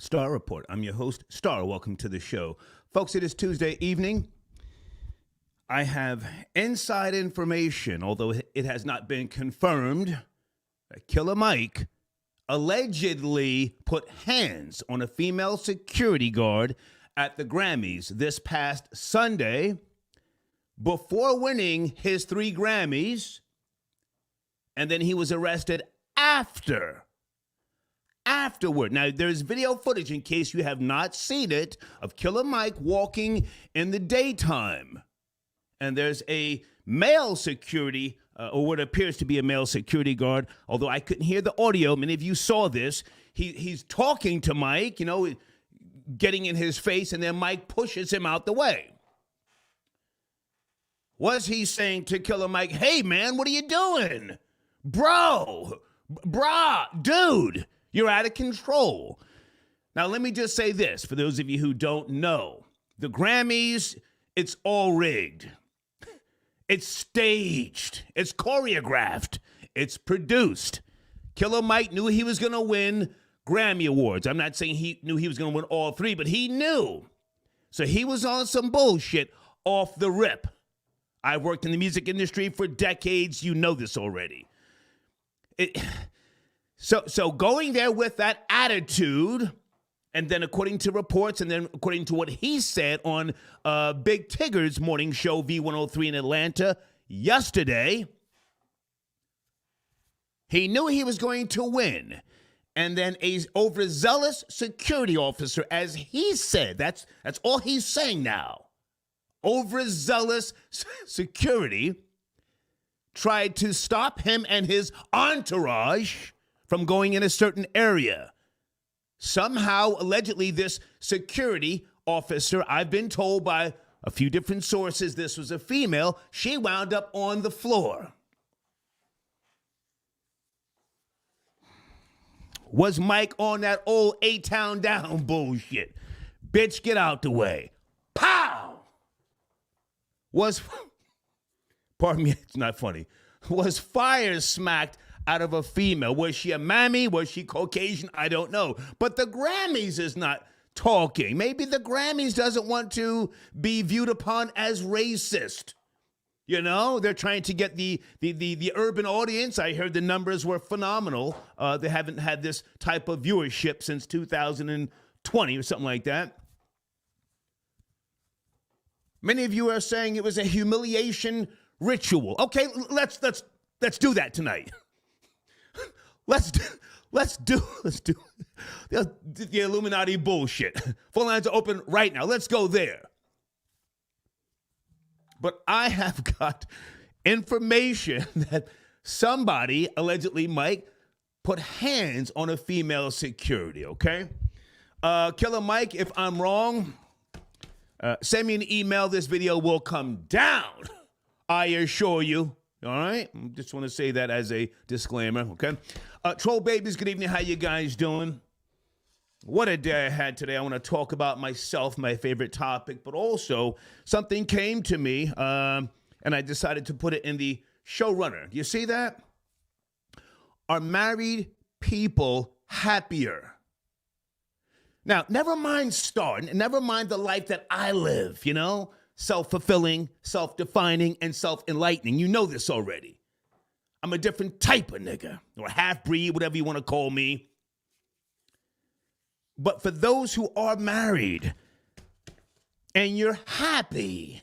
Star Report. I'm your host, Star. Welcome to the show. Folks, it is Tuesday evening. I have inside information, although it has not been confirmed, that Killer Mike allegedly put hands on a female security guard at the Grammys this past Sunday before winning his 3 Grammys, and then he was arrested afterward. Now, there's video footage, in case you have not seen it, of Killer Mike walking in the daytime. And there's a male security, or what appears to be a male security guard, although I couldn't hear the audio. Many of you saw this. He's talking to Mike, getting in his face, and then Mike pushes him out the way. Was he saying to Killer Mike, hey, man, what are you doing? Brah, dude, you're out of control. Now, let me just say this, for those of you who don't know. The Grammys, it's all rigged. It's staged. It's choreographed. It's produced. Killer Mike knew he was going to win Grammy Awards. I'm not saying he knew he was going to win all 3, but he knew. So he was on some bullshit off the rip. I've worked in the music industry for decades. You know this already. So going there with that attitude, and then according to reports, and then according to what he said on Big Tigger's morning show, V103 in Atlanta yesterday, he knew he was going to win. And then a overzealous security officer, as he said, that's all he's saying now. Overzealous security tried to stop him and his entourage from going in a certain area. Somehow, allegedly, this security officer, I've been told by a few different sources, this was a female, she wound up on the floor. Was Mike on that old A-Town down bullshit? Bitch, get out the way. Pow! Pardon me, it's not funny. Was fire smacked out of a female? Was she a mammy? Was she Caucasian? I don't know. But the Grammys is not talking. Maybe the Grammys doesn't want to be viewed upon as racist. They're trying to get the urban audience. I heard the numbers were phenomenal. They haven't had this type of viewership since 2020 or something like that. Many of you are saying it was a humiliation ritual. Okay, let's do that tonight. Let's do the Illuminati bullshit. Phone lines are open right now. Let's go there. But I have got information that somebody, allegedly Mike, put hands on a female security, okay? Killer Mike, if I'm wrong, send me an email. This video will come down, I assure you. All right? Just want to say that as a disclaimer, okay? Troll babies, good evening. How you guys doing? What a day I had today. I want to talk about myself, my favorite topic, but also something came to me, and I decided to put it in the showrunner. You see that? Are married people happier? Now, never mind Star, never mind the life that I live, self-fulfilling, self-defining, and self-enlightening. You know this already. I'm a different type of nigga, or half-breed, whatever you want to call me. But for those who are married and you're happy,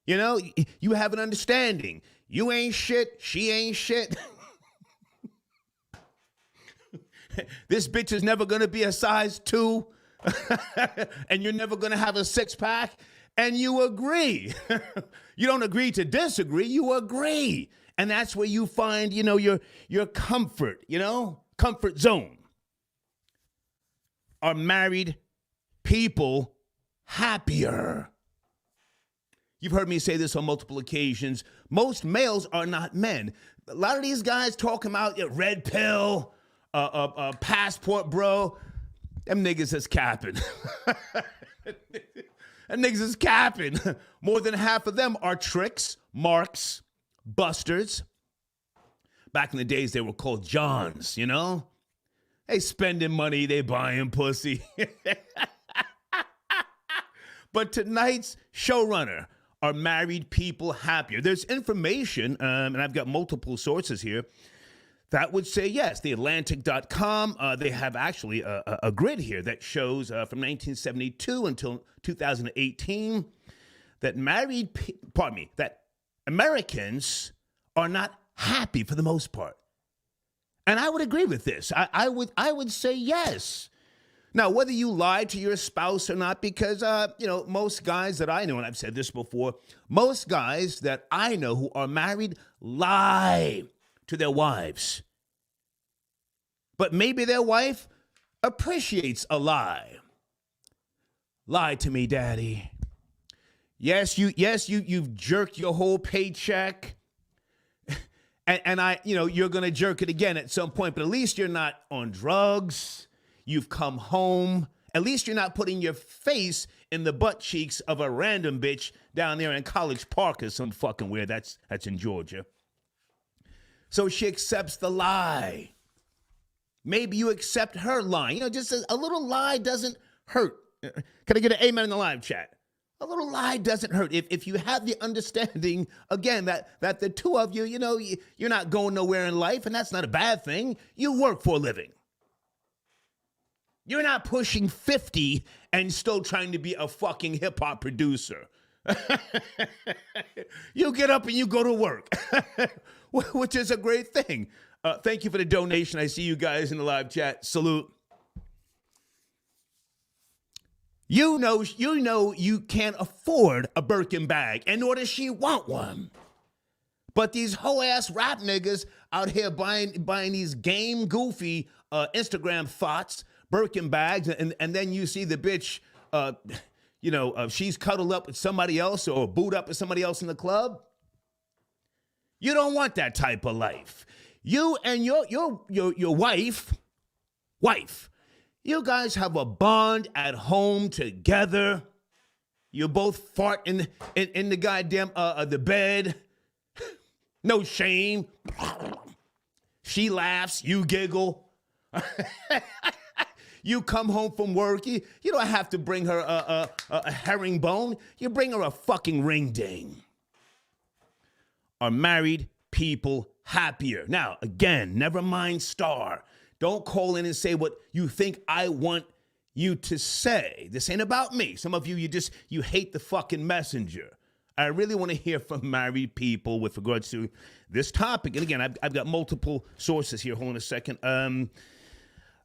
you have an understanding. You ain't shit, she ain't shit. This bitch is never going to be a size 2. And you're never going to have a 6-pack. And you agree. You don't agree to disagree. You agree. And that's where you find, your comfort, comfort zone. Are married people happier? You've heard me say this on multiple occasions. Most males are not men. A lot of these guys talking about red pill, passport, bro. Them niggas is capping. Them niggas is capping. More than half of them are tricks, marks, busters. Back in the days, they were called Johns, They spending money, they buying pussy. But tonight's showrunner, are married people happier? There's information, and I've got multiple sources here, that would say yes. TheAtlantic.com, they have actually a grid here that shows from 1972 until 2018 that that Americans are not happy for the most part. And I would agree with this. I would say yes. Now, whether you lie to your spouse or not, because, most guys that I know, and I've said this before, most guys that I know who are married lie to their wives. But maybe their wife appreciates a lie. Lie to me, daddy. Yes, you've jerked your whole paycheck. And you're going to jerk it again at some point, but at least you're not on drugs. You've come home. At least you're not putting your face in the butt cheeks of a random bitch down there in College Park or some fucking where. That's in Georgia. So she accepts the lie. Maybe you accept her lie. Just a little lie doesn't hurt. Can I get an amen in the live chat? A little lie doesn't hurt. If you have the understanding, again, that the two of you, you're not going nowhere in life, and that's not a bad thing. You work for a living. You're not pushing 50 and still trying to be a fucking hip-hop producer. You get up and you go to work, which is a great thing. Thank you for the donation. I see you guys in the live chat. Salute. You know you can't afford a Birkin bag, and nor does she want one. But these hoe-ass rap niggas out here buying these game goofy Instagram thoughts, Birkin bags, and then you see the bitch, she's cuddled up with somebody else or booed up with somebody else in the club. You don't want that type of life. You and your wife, you guys have a bond at home together. You both fart in the goddamn the bed. No shame. She laughs, you giggle. You come home from work. You don't have to bring her a herringbone. You bring her a fucking ring ding. Are married people happier? Now, again, never mind star. Don't call in and say what you think I want you to say. This ain't about me. Some of you, you hate the fucking messenger. I really want to hear from married people with regards to this topic. And again, I've got multiple sources here. Hold on a second.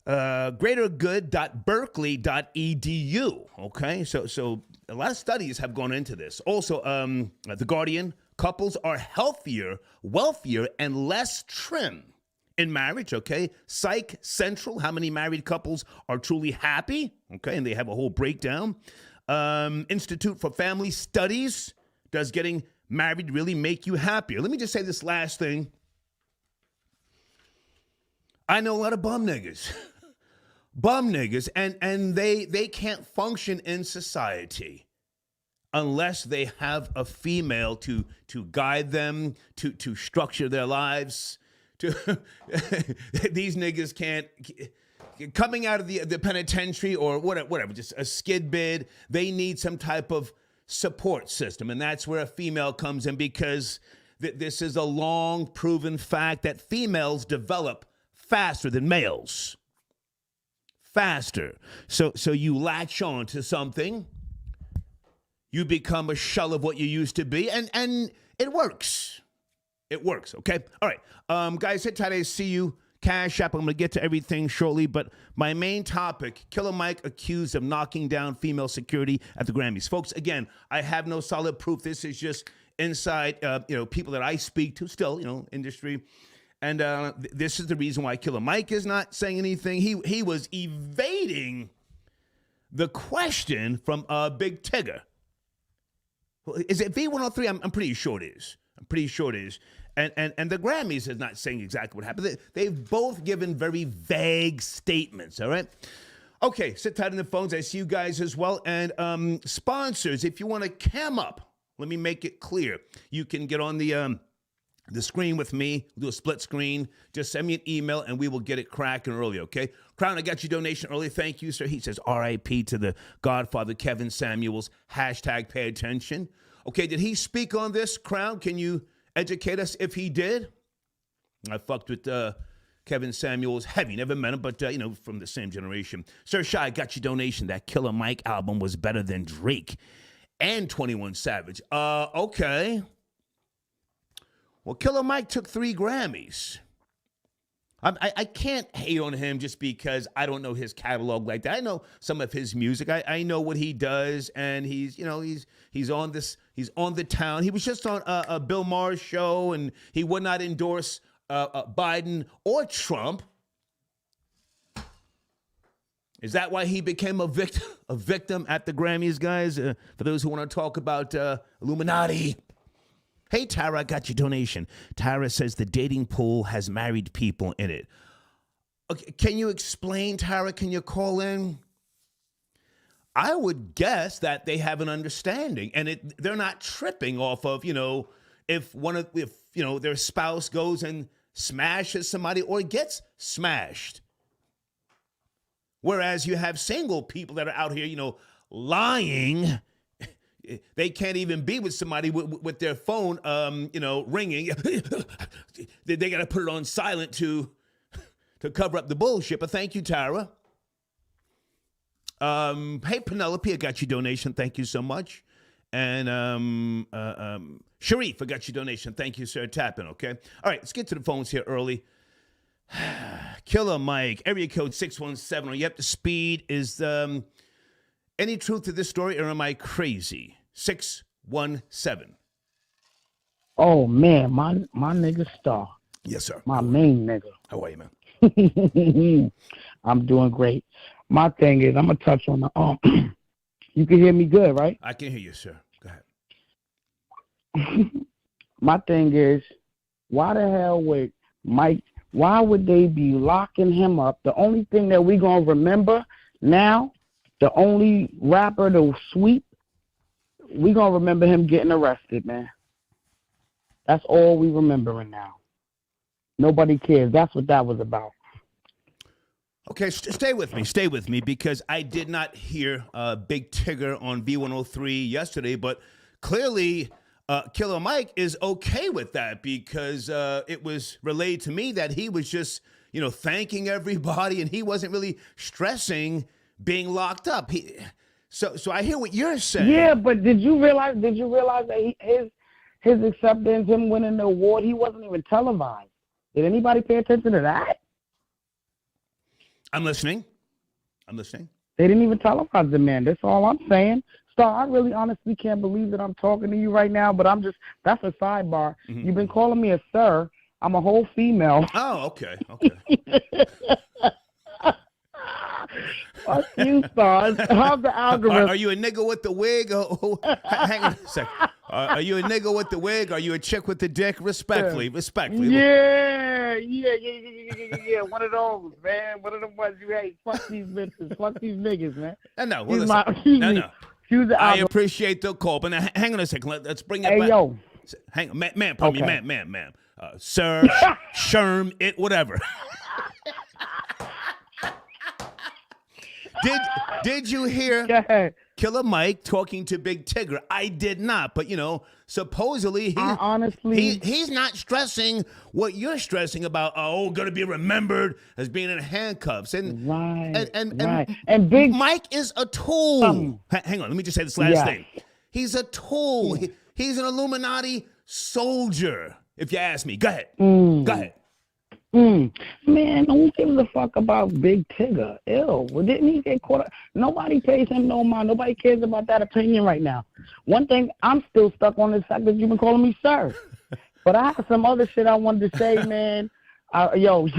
Greatergood.berkeley.edu. Okay, so a lot of studies have gone into this. Also, The Guardian, couples are healthier, wealthier, and less trim in marriage. Okay, Psych Central, how many married couples are truly happy? Okay, and they have a whole breakdown. Institute for Family Studies, does getting married really make you happier? Let me just say this last thing. I know a lot of bum niggas. Bum niggas, and they can't function in society unless they have a female to guide them, to structure their lives. These niggas can't, coming out of the penitentiary or whatever, just a skid bid, they need some type of support system, and that's where a female comes in, because this is a long proven fact that females develop faster than males. Faster. So you latch on to something, you become a shell of what you used to be, and it works. It works, okay? All right. Guys, hit tight. I see you. Cash App. I'm going to get to everything shortly, but my main topic, Killer Mike accused of knocking down female security at the Grammys. Folks, again, I have no solid proof. This is just inside, people that I speak to still, industry. And this is the reason why Killer Mike is not saying anything. He was evading the question from Big Tigger. Is it V103? I'm pretty sure it is. And the Grammys is not saying exactly what happened. They've both given very vague statements, all right? Okay, sit tight on the phones. I see you guys as well. And sponsors, if you want to cam up, let me make it clear. You can get on the the screen with me. We'll do a split screen. Just send me an email and we will get it cracking early, okay? Crown, I got your donation early. Thank you, sir. He says, R.I.P. to the Godfather Kevin Samuels. Hashtag pay attention. Okay, did he speak on this, Crown? Can you educate us if he did? I fucked with Kevin Samuels heavy. Never met him, but, from the same generation. Sir Shy, got your donation. That Killer Mike album was better than Drake and 21 Savage. Okay. Well, Killer Mike took 3 Grammys. I can't hate on him just because I don't know his catalog like that. I know some of his music. I know what he does, and he's on the town. He was just on a Bill Maher's show, and he would not endorse Biden or Trump. Is that why he became a victim at the Grammys, guys? For those who want to talk about Illuminati. Hey, Tara, I got your donation. Tara says the dating pool has married people in it. Okay, can you explain, Tara? Can you call in? I would guess that they have an understanding, and they're not tripping off of, if their spouse goes and smashes somebody or gets smashed. Whereas you have single people that are out here, lying. They can't even be with somebody with their phone, ringing. They got to put it on silent to cover up the bullshit. But thank you, Tara. Hey, Penelope, I got your donation. Thank you so much. And Sharif, I got your donation. Thank you, sir. Tapping, okay? All right, let's get to the phones here early. Killer Mike, area code 617. Are you up to speed? Is any truth to this story, or am I crazy? 617. Oh, man, my nigga Star. Yes, sir. My main nigga. How are you, man? I'm doing great. My thing is, I'm going to touch on the you can hear me good, right? I can hear you, sir. Go ahead. My thing is, why the hell would Mike, why would they be locking him up? The only thing that we going to remember now, the only rapper to sweep, we going to remember him getting arrested, man. That's all we remembering now. Nobody cares. That's what that was about. Okay, stay with me, because I did not hear Big Tigger on V103 yesterday, but clearly Killer Mike is okay with that, because it was relayed to me that he was just, thanking everybody, and he wasn't really stressing being locked up. So I hear what you're saying. Yeah, but did you realize that his acceptance, him winning the award, he wasn't even televised? Did anybody pay attention to that? I'm listening. They didn't even televise the man. That's all I'm saying. Star, I really honestly can't believe that I'm talking to you right now, but that's a sidebar. Mm-hmm. You've been calling me a sir. I'm a whole female. Oh, okay. Fuck you, Star. How's the algorithm? Are you a nigga with the wig? Hang on a second. Are you a nigga with the wig? Are you a chick with the dick? Respectfully. Yeah. One of those, man. One of them ones you hate. Fuck these bitches. Fuck these niggas, man. No. Well, no. I appreciate the call, but now, hang on a second. Let's bring it back. Hey, yo. Hang on, ma'am. Pardon me, ma'am. Sir, Sherm, it, whatever. Did you hear Killer Mike talking to Big Tigger? I did not, but supposedly he's not stressing what you're stressing about. Oh, going to be remembered as being in handcuffs, and Big Mike is a tool. Hang on, let me just say this last thing. He's a tool. He's an Illuminati soldier. If you ask me, go ahead. Go ahead. Man, who gives a fuck about Big Tigger? Ew. Well, didn't he get caught up? Nobody pays him no mind. Nobody cares about that opinion right now. One thing, I'm still stuck on the fact that you've been calling me sir. But I have some other shit I wanted to say, man. Shout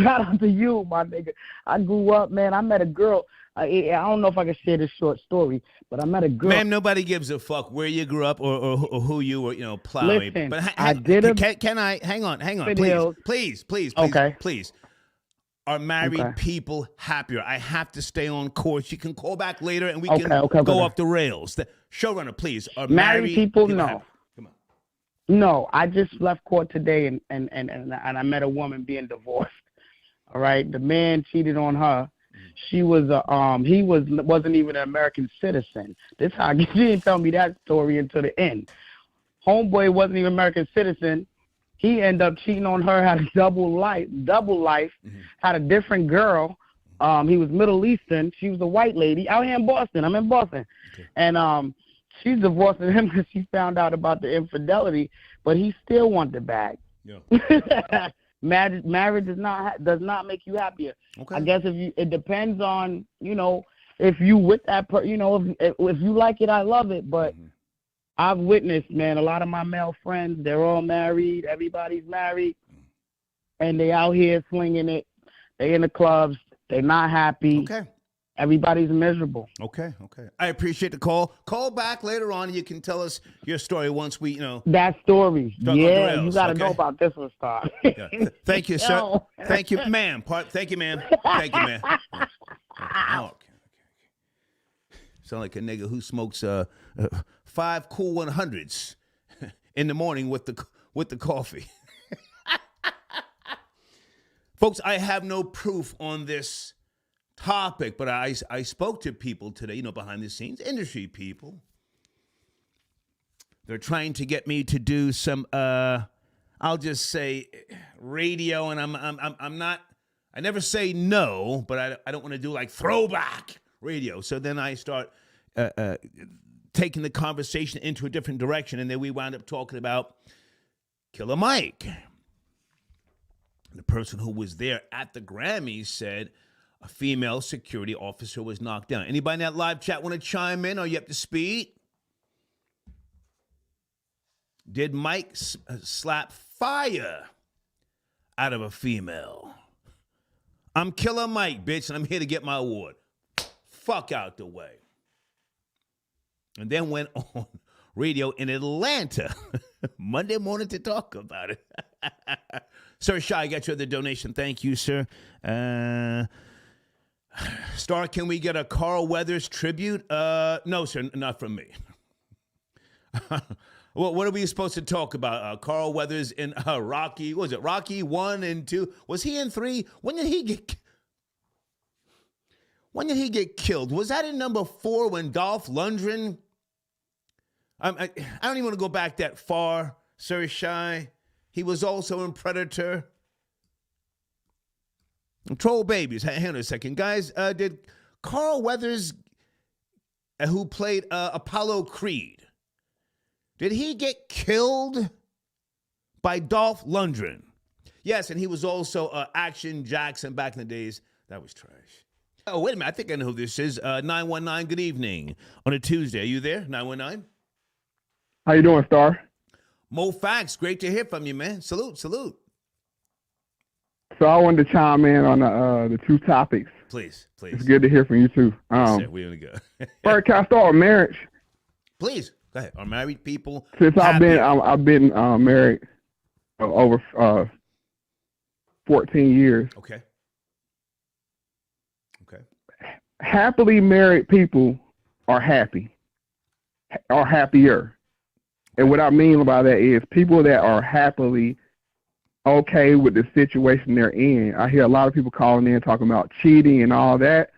out to you, my nigga. I grew up, man. I met a girl. I don't know if I can share this short story, but I met a girl. Ma'am, nobody gives a fuck where you grew up or who you were, plowing. Listen, but I did it. Can I hang on, please. Okay. Please. Are married people happier? I have to stay on course. You can call back later and we can go off the rails. Showrunner, please. Are married people no. Come on. No, I just left court today, and I met a woman being divorced. All right, the man cheated on her. She was wasn't even an American citizen. This how she didn't tell me that story until the end. Homeboy wasn't even an American citizen. He ended up cheating on her, had a double life, had a different girl. He was Middle Eastern. She was a white lady out here in Boston. I'm in Boston. Okay. And she's divorcing him because she found out about the infidelity, but he still wanted the bag. Yeah. Marriage does not make you happier. Okay. I guess it depends on, if you with that if you like it, I love it, but I've witnessed, man, a lot of my male friends, they're all married, everybody's married, and they out here slinging it. They in the clubs, they're not happy. Okay. Everybody's miserable. Okay. I appreciate the call. Call back later on and you can tell us your story once we, that story. Yeah, you got to know about this one, Star. Yeah. Thank you, sir. Thank you, ma'am. Thank you, ma'am. Thank you, ma'am. Okay. Sound like a nigga who smokes 5 Cool 100s in the morning with the coffee. Folks, I have no proof on this topic, but I spoke to people today, behind the scenes, industry people. They're trying to get me to do some, I'll just say, radio, and I'm not. I never say no, but I don't want to do like throwback radio. So then I start taking the conversation into a different direction, and then we wound up talking about Killer Mike. The person who was there at the Grammys said a female security officer was knocked down. Anybody in that live chat want to chime in? Are you up to speed? Did Mike slap fire out of a female? I'm Killer Mike, bitch, and I'm here to get my award. Fuck out the way. And then went on radio in Atlanta Monday morning to talk about it. Sir Shy, I got your other donation. Thank you, sir. Star, can we get a Carl Weathers tribute? No, sir, not from me. Well, what are we supposed to talk about? Carl Weathers in Rocky, what was it Rocky 1 and 2? Was he in 3? When did he get killed? Was that in number 4 when Dolph Lundgren? I don't even want to go back that far, Sir Shy. He was also in Predator. Troll babies. Hang on a second. Guys, did Carl Weathers, who played Apollo Creed, did he get killed by Dolph Lundgren? Yes, and he was also Action Jackson back in the days. That was trash. Oh, wait a minute. I think I know who this is. 919, good evening. On a Tuesday. Are you there, 919? How you doing, Star? Mo Fax, great to hear from you, man. Salute. So I wanted to chime in on the two topics. Please. It's good to hear from you too. We only go. First, can I start with marriage? Please go ahead. Are married people? Since I've been married over 14 years. Okay. Happily married people are happier. And what I mean by that is people that are happily okay with the situation they're in. I hear a lot of people calling in talking about cheating and all that.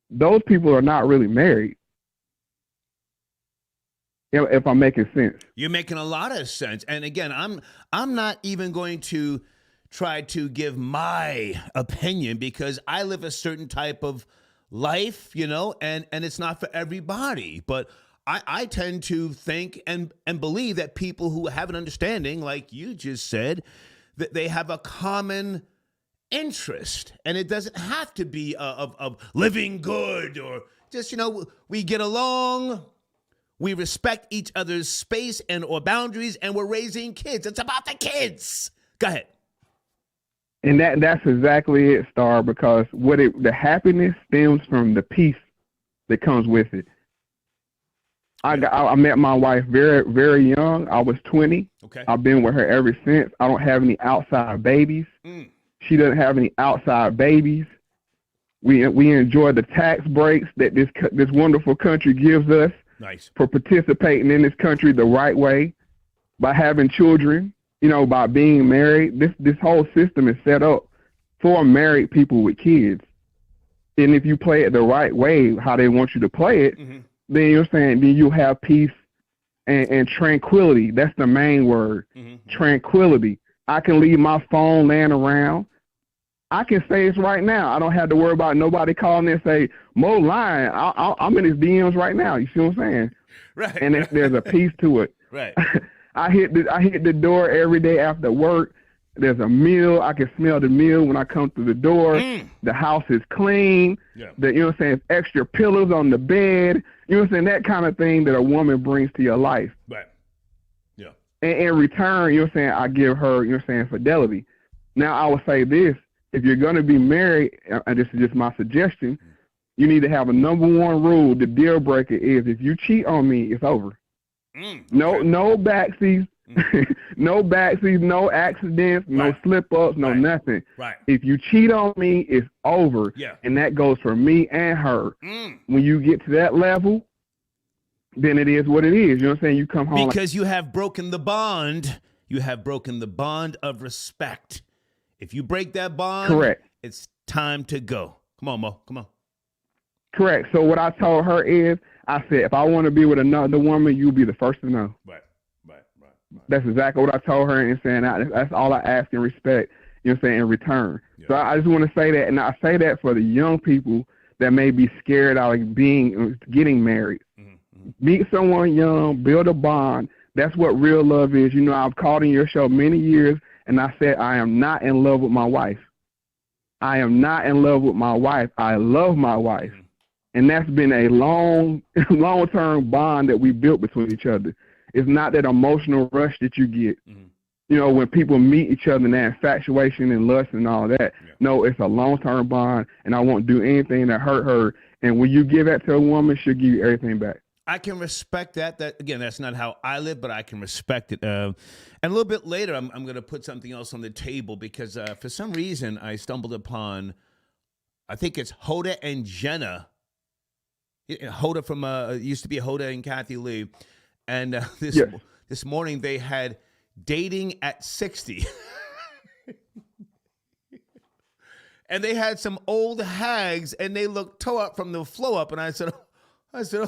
Those people are not really married. If I'm making sense. You're making a lot of sense. And again, I'm not even going to try to give my opinion because I live a certain type of life, and it's not for everybody. But I tend to think and believe that people who have an understanding, like you just said, that they have a common interest. And it doesn't have to be of living good or just, we get along, we respect each other's space and or boundaries, and we're raising kids. It's about the kids. Go ahead. And that's exactly it, Star, because the happiness stems from the peace that comes with it. I met my wife very, very young. I was 20. Okay. I've been with her ever since. I don't have any outside babies. She doesn't have any outside babies. We enjoy the tax breaks that this wonderful country gives us. Nice. For participating in this country the right way. by having children, by being married. This whole system is set up for married people with kids. And if you play it the right way, how they want you to play it, then you're saying then you'll have peace and tranquility. That's the main word, tranquility. I can leave my phone laying around. I can say it's right now. I don't have to worry about nobody calling and say, Mo lying. I'm in his DMs right now. You see what I'm saying? Right. And there's a piece to it. Right. I hit the door every day after work. There's a meal. I can smell the meal when I come through the door. The house is clean. Yeah. You know what I'm saying? Extra pillows on the bed. You know what I'm saying? That kind of thing that a woman brings to your life. Right. Yeah. And in return, you know what I'm saying, I give her, you know what I'm saying, fidelity. Now, I would say this. If you're going to be married, and this is just my suggestion, you need to have a number one rule. The deal breaker is if you cheat on me, it's over. No backseas, no backseas, no accidents, no slip-ups, no nothing. Right. If you cheat on me, it's over. Yeah. And that goes for me and her. When you get to that level, then it is what it is. You know what I'm saying? You come home. Because you have broken the bond. You have broken the bond of respect. If you break that bond, correct, it's time to go. Come on, Mo. Come on. Correct. So what I told her is, I said, if I want to be with another woman, you'll be the first to know. Right. That's exactly what I told her, and saying that's all I ask in respect, you know what I'm saying, in return. Yeah. So I just want to say that, and I say that for the young people that may be scared out of getting married. Meet someone young, build a bond. That's what real love is. You know, I've called in your show many years, and I said I am not in love with my wife. I am not in love with my wife. I love my wife. And that's been a long-term bond that we built between each other. It's not that emotional rush that you get, you know, when people meet each other and that infatuation and lust and all that. Yeah. No, it's a long-term bond, and I won't do anything to hurt her. And when you give that to a woman, she'll give you everything back. I can respect that. Again, that's not how I live, but I can respect it. And a little bit later, I'm going to put something else on the table because for some reason I stumbled upon, I think it's Hoda and Jenna. Hoda from used to be Hoda and Kathy Lee. And this morning they had dating at 60. And they had some old hags and they looked toe up from the flow up. And I said,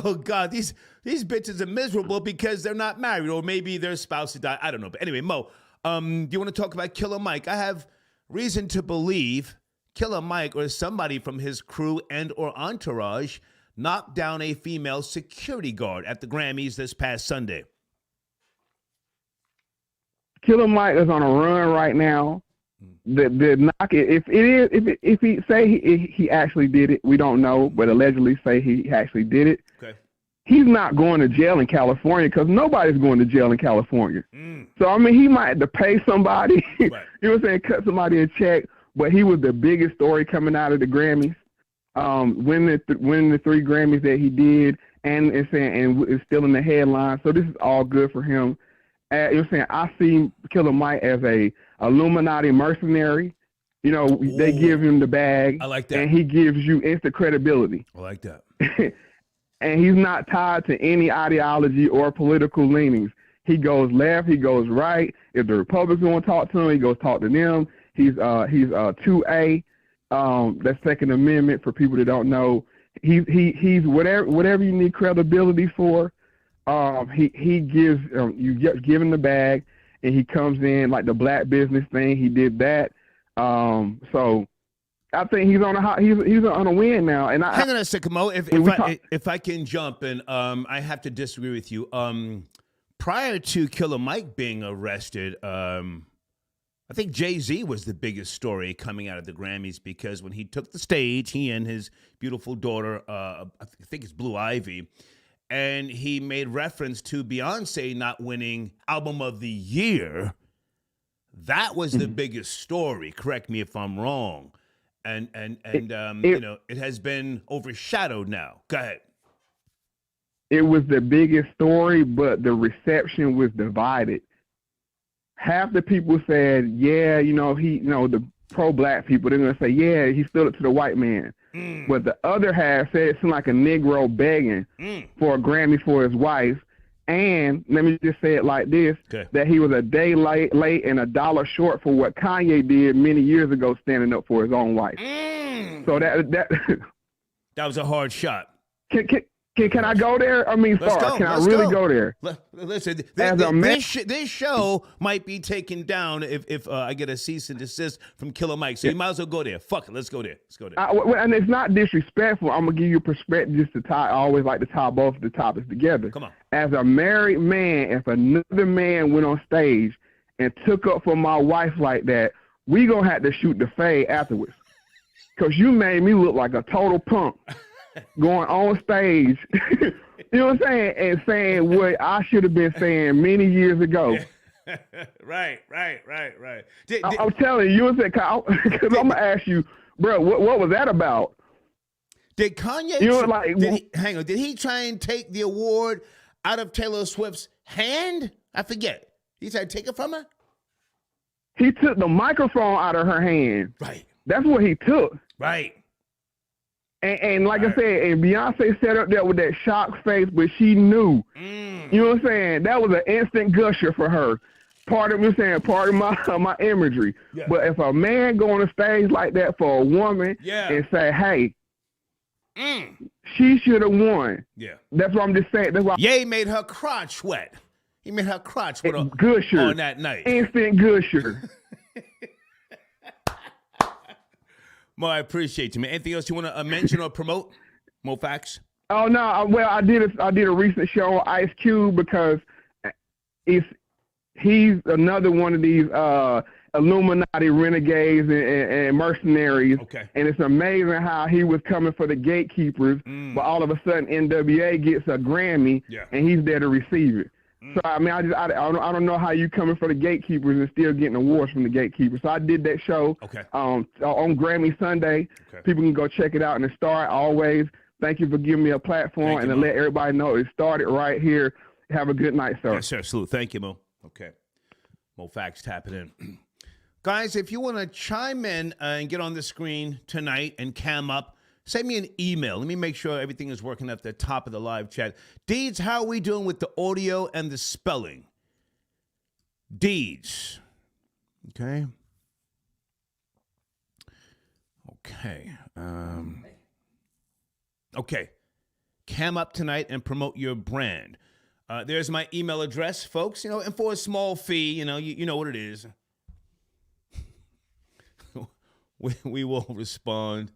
oh God, these bitches are miserable because they're not married, or maybe their spouse died. I don't know. But anyway, Mo, do you want to talk about Killer Mike? I have reason to believe Killer Mike or somebody from his crew and or entourage knocked down a female security guard at the Grammys this past Sunday. Killer Mike is on a run right now. The knock, if he say he actually did it, we don't know, but allegedly say he actually did it. Okay. He's not going to jail in California because nobody's going to jail in California. So I mean, he might have to pay somebody, right. You know what I'm saying, cut somebody a check. But he was the biggest story coming out of the Grammys. Winning the 3 Grammys that he did, and it's still in the headline. So this is all good for him. You know what I'm saying? I see Killer Mike as a Illuminati mercenary. You know, they give him the bag. I like that. And he gives you instant credibility. I like that. And he's not tied to any ideology or political leanings. He goes left, he goes right. If the Republicans want to talk to him, he goes talk to them. He's 2A. That's Second Amendment for people that don't know. He's whatever you need credibility for. He gives you give him the bag, and he comes in like the black business thing. He did that. So I think he's on a win now. And hang on a second, Mo. If I can jump in, I have to disagree with you. Prior to Killer Mike being arrested, I think Jay-Z was the biggest story coming out of the Grammys because when he took the stage, he and his beautiful daughter, I think it's Blue Ivy, and he made reference to Beyonce not winning Album of the Year. That was the biggest story. Correct me if I'm wrong. And you know, it has been overshadowed now. Go ahead. It was the biggest story, but the reception was divided. Half the people said, yeah, you know, the pro-black people, they're going to say, yeah, he stood up to the white man. But the other half said it seemed like a Negro begging for a Grammy for his wife. And let me just say it like this, Okay. that he was a day late and $1 short for what Kanye did many years ago, standing up for his own wife. So that was a hard shot. Can I go there? I mean, Let's sorry, go. can Let's I really go. go there? Listen, As a man- this show might be taken down if I get a cease and desist from Killer Mike. So you might as well go there. Fuck it. Let's go there. Let's go there. And it's not disrespectful. I'm going to give you a perspective just to tie. I always like to tie both of the topics together. Come on. As a married man, if another man went on stage and took up for my wife like that, we going to have to shoot the fade afterwards. Because you made me look like a total punk going on stage, you know what I'm saying, and saying what I should have been saying many years ago. Right. I'm telling you, because I'm going to ask you, bro, what was that about? Did Kanye, did he try and take the award out of Taylor Swift's hand? I forget. He tried to take it from her? He took the microphone out of her hand. Right. That's what he took. Right. And like I said, and Beyonce sat up there with that shocked face, but she knew. You know what I'm saying? That was an instant gusher for her. Pardon my imagery. Yeah. But if a man go on a stage like that for a woman and say, hey, she should have won. Yeah. That's what I'm just saying. That's why Ye made her crotch wet. He made her crotch wet gusher on that night. Instant gusher. Mo, I appreciate you, man. Anything else you want to mention or promote? Mo Facts? Oh no! Well, I did a recent show on Ice Cube because he's another one of these Illuminati renegades and mercenaries. Okay. And it's amazing how he was coming for the gatekeepers, but all of a sudden NWA gets a Grammy and he's there to receive it. So I mean, I don't know how you coming for the gatekeepers and still getting awards from the gatekeepers. So I did that show on Grammy Sunday. Okay. People can go check it out. And the Star always. Thank you for giving me a platform and to let everybody know it started right here. Have a good night, sir. Yes, sir. Salute. Thank you, Mo. Okay. Mo Facts tapping in. Guys, if you want to chime in and get on the screen tonight and cam up, send me an email. Let me make sure everything is working at the top of the live chat. Deeds, how are we doing with the audio and the spelling? Deeds. Okay. Okay. Okay. Cam up tonight and promote your brand. There's my email address, folks. You know, and for a small fee, you know what it is. we will respond.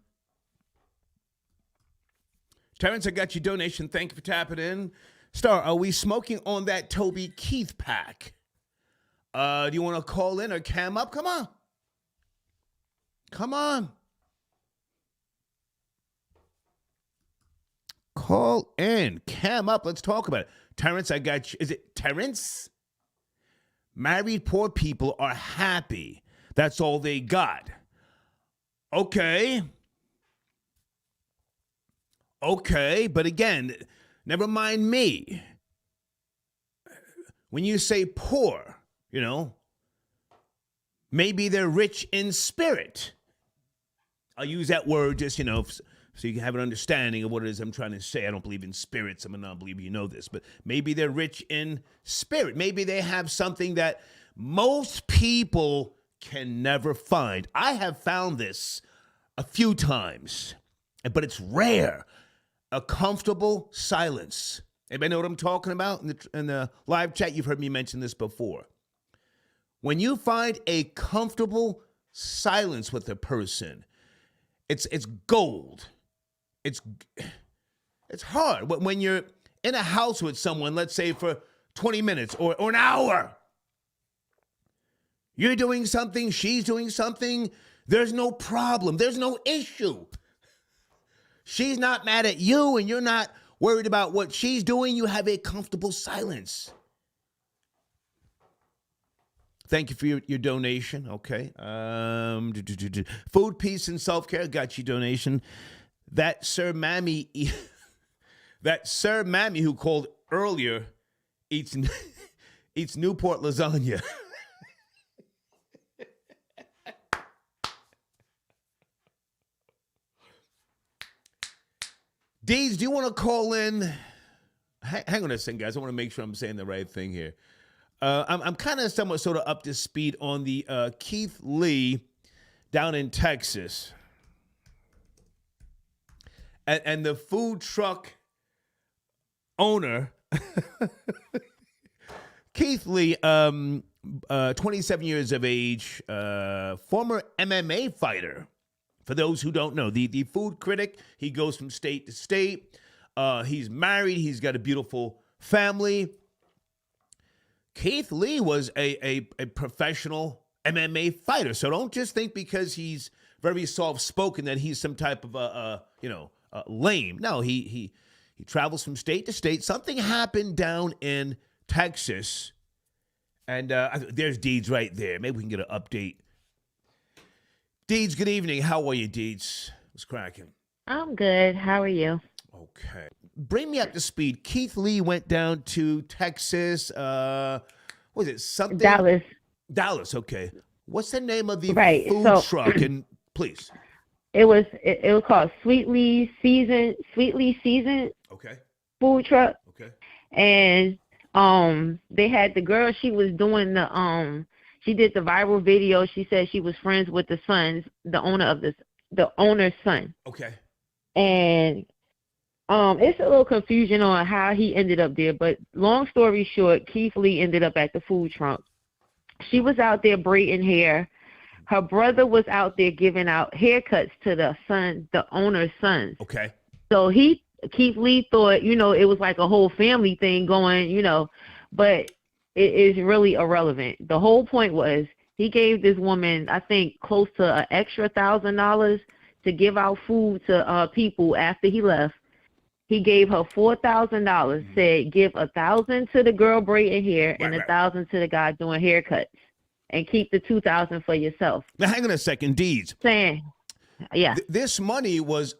Terrence, I got your donation. Thank you for tapping in. Star, are we smoking on that Toby Keith pack? Do you want to call in or cam up? Come on. Come on. Call in. Cam up. Let's talk about it. Terrence, I got you. Is it Terrence? Married poor people are happy. That's all they got. Okay. Okay, but again, never mind me. When you say poor, maybe they're rich in spirit. I'll use that word just, so you can have an understanding of what it is I'm trying to say. I don't believe in spirits. I'm a non-believer. You know this. But maybe they're rich in spirit. Maybe they have something that most people can never find. I have found this a few times, but it's rare. A comfortable silence. Anybody know what I'm talking about? In the live chat, you've heard me mention this before. When you find a comfortable silence with a person, it's gold. It's hard. When you're in a house with someone, let's say for 20 minutes or an hour, you're doing something, she's doing something, there's no problem, there's no issue. She's not mad at you and you're not worried about what she's doing. You have a comfortable silence. Thank you for your donation. Okay. Food, peace, and self-care. Got your donation. That Sir Mammy who called earlier eats Newport lasagna. Deeds, do you want to call in hang on a second, guys. I want to make sure I'm saying the right thing here. I'm kind of somewhat sort of up to speed on the Keith Lee down in Texas. And the food truck owner, Keith Lee, 27 years of age, former MMA fighter. For those who don't know, the food critic, he goes from state to state. He's married. He's got a beautiful family. Keith Lee was a professional MMA fighter. So don't just think because he's very soft-spoken that he's some type of, lame. No, he travels from state to state. Something happened down in Texas. And there's Deeds right there. Maybe we can get an update. Deeds, good evening. How are you, Deeds? What's cracking? I'm good. How are you? Okay. Bring me up to speed. Keith Lee went down to Texas. Was it something? Dallas. Dallas, okay. What's the name of the Right, food truck? And please. It was called Sweetly Seasoned Okay. food truck. Okay. And they had the girl, she was doing she did the viral video. She said she was friends with the owner's son. Okay. And it's a little confusion on how he ended up there, but long story short, Keith Lee ended up at the food truck. She was out there braiding hair. Her brother was out there giving out haircuts to the owner's sons. Okay. So Keith Lee thought, it was like a whole family thing going, but it is really irrelevant. The whole point was he gave this woman, I think, close to an extra $1,000 to give out food to people after he left. He gave her $4,000, said give $1,000 to the girl braiding hair and $1,000 to the guy doing haircuts, and keep the $2,000 for yourself. Now, hang on a second, Deeds. Saying, yeah. This money was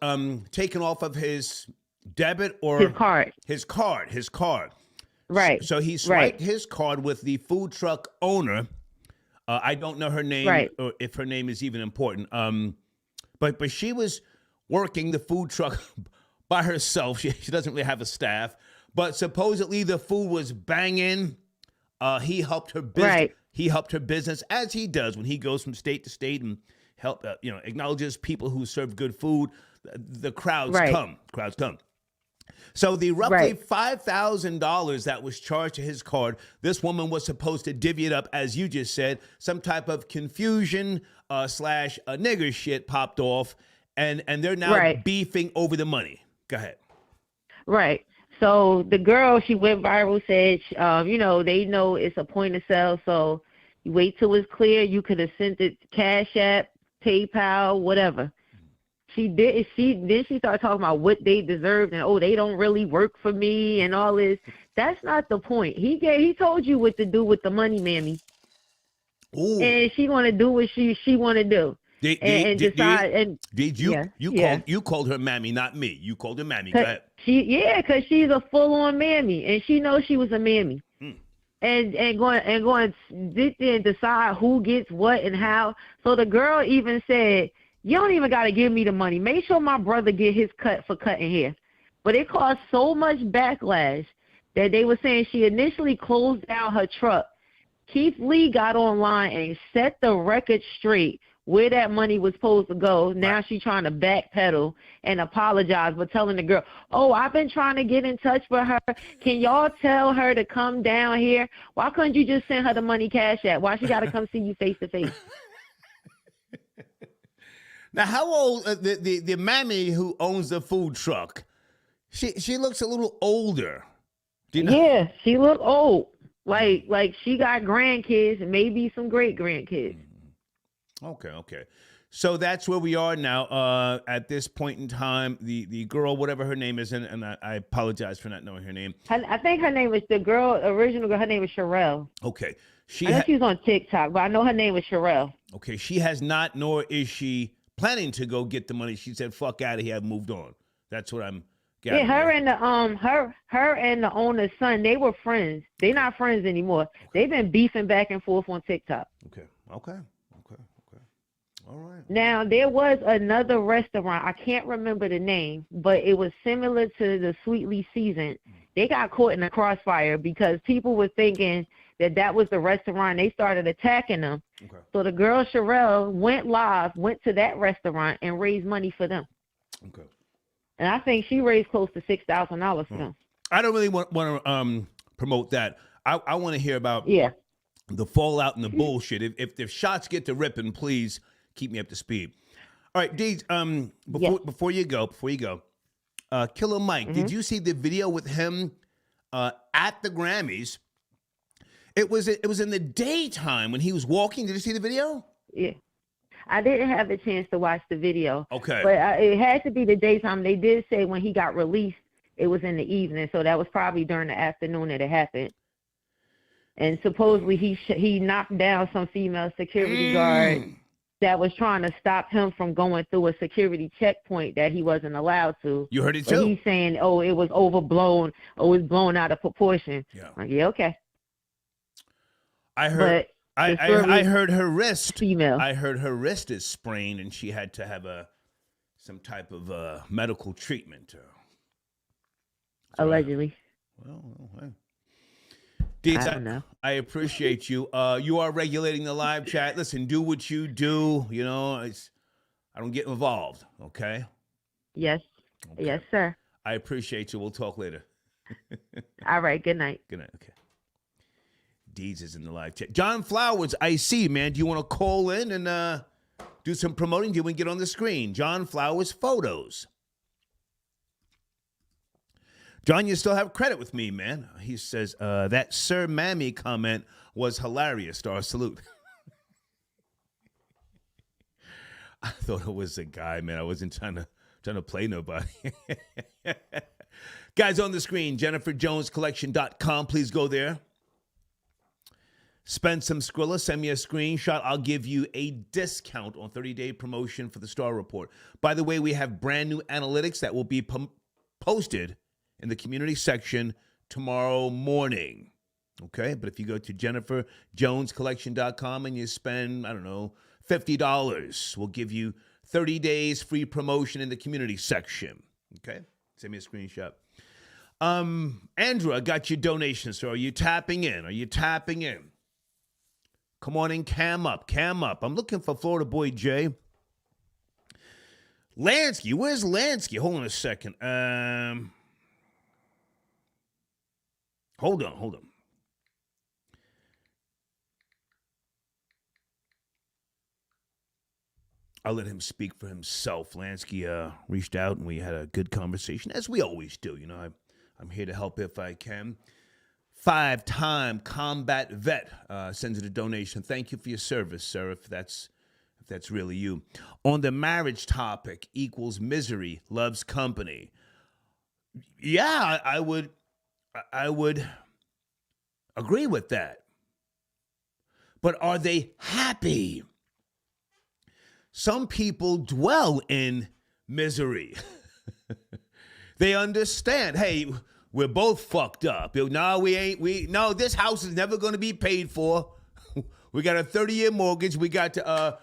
taken off of his debit or his card. His card. Right. So he swiped his card with the food truck owner. I don't know her name or if her name is even important. But she was working the food truck by herself. She doesn't really have a staff. But supposedly the food was banging. He helped her business. Right. He helped her business, as he does when he goes from state to state and acknowledges people who serve good food. The crowds come. Crowds come. So the roughly $5,000 that was charged to his card, this woman was supposed to divvy it up, as you just said. Some type of confusion / a nigger shit popped off, and they're now beefing over the money. Go ahead. Right. So the girl, she went viral, said, they know it's a point of sale, so you wait till it's clear. You could have sent it Cash App, PayPal, whatever. She did. Then she started talking about what they deserved and, they don't really work for me and all this. That's not the point. He told you what to do with the money, mammy. Ooh. And she want to do what she want to do. You called her mammy, not me. You called her mammy. Go ahead. Because she's a full-on mammy, and she knows she was a mammy. And going sit there and decide who gets what and how. So the girl even said, you don't even got to give me the money. Make sure my brother get his cut for cutting hair. But it caused so much backlash that they were saying she initially closed down her truck. Keith Lee got online and set the record straight where that money was supposed to go. Now she's trying to backpedal and apologize for telling the girl, I've been trying to get in touch with her. Can y'all tell her to come down here? Why couldn't you just send her the money Cash App? Why she got to come see you face to face? Now, how old the mammy who owns the food truck? She looks a little older. Do you know? Yeah, she look old. Like she got grandkids and maybe some great grandkids. Okay. So that's where we are now. At this point in time, the girl, whatever her name is, and I apologize for not knowing her name. I think her name is original girl. Her name is Sherelle. Okay. I know she's on TikTok, but I know her name is Sherelle. Okay. She has not, nor is she planning to go get the money. She said, "Fuck out of here. I've moved on." That's what I'm gathering. Yeah, her and the owner's son, they were friends. They're not friends anymore. Okay. They've been beefing back and forth on TikTok. Okay. All right. Now, there was another restaurant. I can't remember the name, but it was similar to the Sweetly Seasoned. they got caught in the crossfire because people were thinking that was the restaurant. They started attacking them. Okay. So the girl Sherelle went to that restaurant and raised money for them. Okay. And I think she raised close to $6,000 for them. I don't really want to promote that. I want to hear about the fallout and the bullshit. If shots get to ripping, please keep me up to speed. All right, Deeds. Before you go, Killer Mike, did you see the video with him at the Grammys? It was in the daytime when he was walking. Did you see the video? Yeah. I didn't have the chance to watch the video. Okay. But it had to be the daytime. They did say when he got released, it was in the evening. So that was probably during the afternoon that it happened. And supposedly he knocked down some female security guard that was trying to stop him from going through a security checkpoint that he wasn't allowed to. You heard it but too. He's saying, it was overblown. It was blown out of proportion. Yeah. Like, yeah, okay. I heard. I heard her wrist. Female. I heard her wrist is sprained, and she had to have some type of medical treatment. Allegedly. Well, Deeds, I don't know. I appreciate you. You are regulating the live chat. Listen, do what you do. You know, I don't get involved. Okay. Yes. Okay. Yes, sir. I appreciate you. We'll talk later. All right. Good night. Good night. Okay. Deeds is in the live chat. John Flowers, I see, man. Do you want to call in and do some promoting? Do you want to get on the screen? John Flowers photos. John, you still have credit with me, man. He says, that Sir Mammy comment was hilarious. Star salute. I thought it was a guy, man. I wasn't trying to play nobody. Guys on the screen, JenniferJonesCollection.com. Please go there. Spend some Skrilla. Send me a screenshot. I'll give you a discount on 30-day promotion for the Star Report. By the way, we have brand new analytics that will be posted in the community section tomorrow morning. Okay? But if you go to JenniferJonesCollection.com and you spend, I don't know, $50, we'll give you 30 days free promotion in the community section. Okay? Send me a screenshot. Andrew, I got your donations. So are you tapping in? Come on in, cam up. I'm looking for Florida Boy Jay. Lansky, where's Lansky? Hold on a second. Hold on. I'll let him speak for himself. Lansky reached out and we had a good conversation, as we always do. You know, I'm here to help if I can. 5-time combat vet sends it a donation. Thank you for your service, sir, if that's really you. On the marriage topic, equals misery, loves company. Yeah, I would agree with that. But are they happy? Some people dwell in misery. They understand, hey, we're both fucked up. No, we ain't. No, this house is never going to be paid for. We got a 30-year mortgage. We got to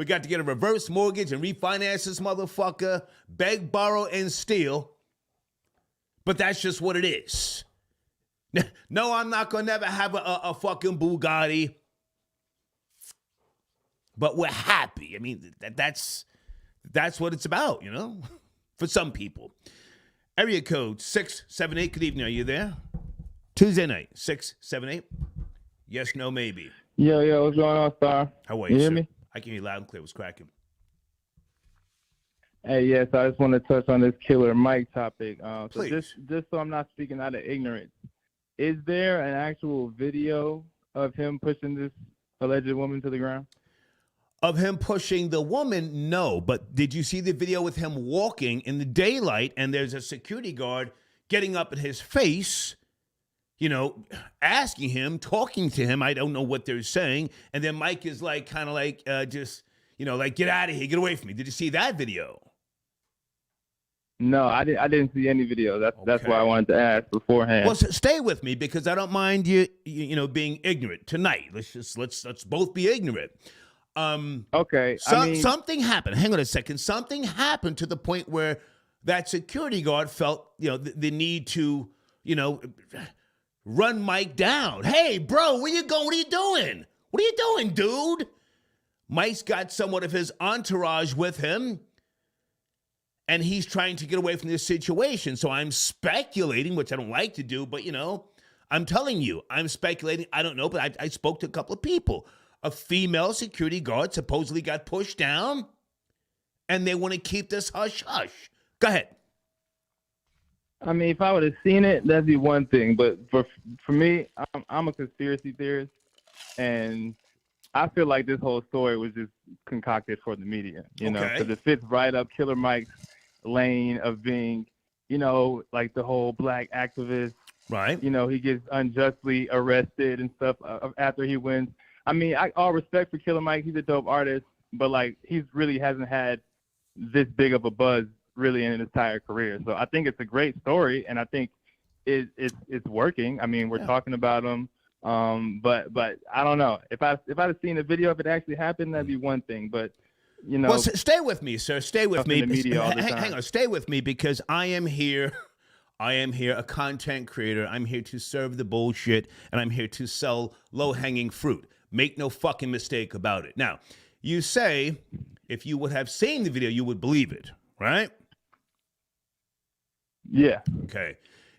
get a reverse mortgage and refinance this motherfucker, beg, borrow, and steal. But that's just what it is. No, I'm not going to never have a fucking Bugatti. But we're happy. I mean, that's what it's about, you know, for some people. Area code 678. Good evening. Are you there? Tuesday night, 678. Yes, no, maybe. Yo, what's going on, Star? How are you, hear sir? me? I can hear you loud and clear. What's cracking? Hey, yes, I just want to touch on this Killer Mike topic. So Please. just so I'm not speaking out of ignorance, is there an actual video of him pushing this alleged woman to the ground? Of him pushing the woman, no. But did you see the video with him walking in the daylight and there's a security guard getting up in his face, you know, asking him, talking to him. I don't know what they're saying. And then Mike is like, kind of like, just, you know, like, get out of here, get away from me. Did you see that video? No, I didn't see any video. That's Okay. why I wanted to ask beforehand. Well, stay with me because I don't mind you know, being ignorant tonight. Let's both be ignorant. Okay. Something happened. Hang on a second. Something happened to the point where that security guard felt, you know, the need to run Mike down. Hey, bro, where you going? What are you doing? What are you doing, dude? Mike's got somewhat of his entourage with him, and he's trying to get away from this situation. So I'm speculating, which I don't like to do, but, I'm telling you, I'm speculating. I don't know, but I spoke to a couple of people. A female security guard supposedly got pushed down, and they want to keep this hush-hush. Go ahead. I mean, if I would have seen it, that'd be one thing. But for me, I'm a conspiracy theorist, and I feel like this whole story was just concocted for the media, because it fits right up Killer Mike's lane of being, like the whole black activist. Right. He gets unjustly arrested and stuff after he wins. I mean, all respect for Killer Mike. He's a dope artist, but, like, he really hasn't had this big of a buzz really in his entire career. So I think it's a great story, and I think it's working. I mean, we're talking about him. But I don't know. If I'd have seen the video, if it actually happened, that'd be one thing. But well, stay with me, sir. Stay with me. In the media all the time. Hang on, stay with me because I am here. I am here, a content creator. I'm here to serve the bullshit, and I'm here to sell low-hanging fruit. Make no fucking mistake about it. Now, you say if you would have seen the video, you would believe it, right? Yeah. Okay.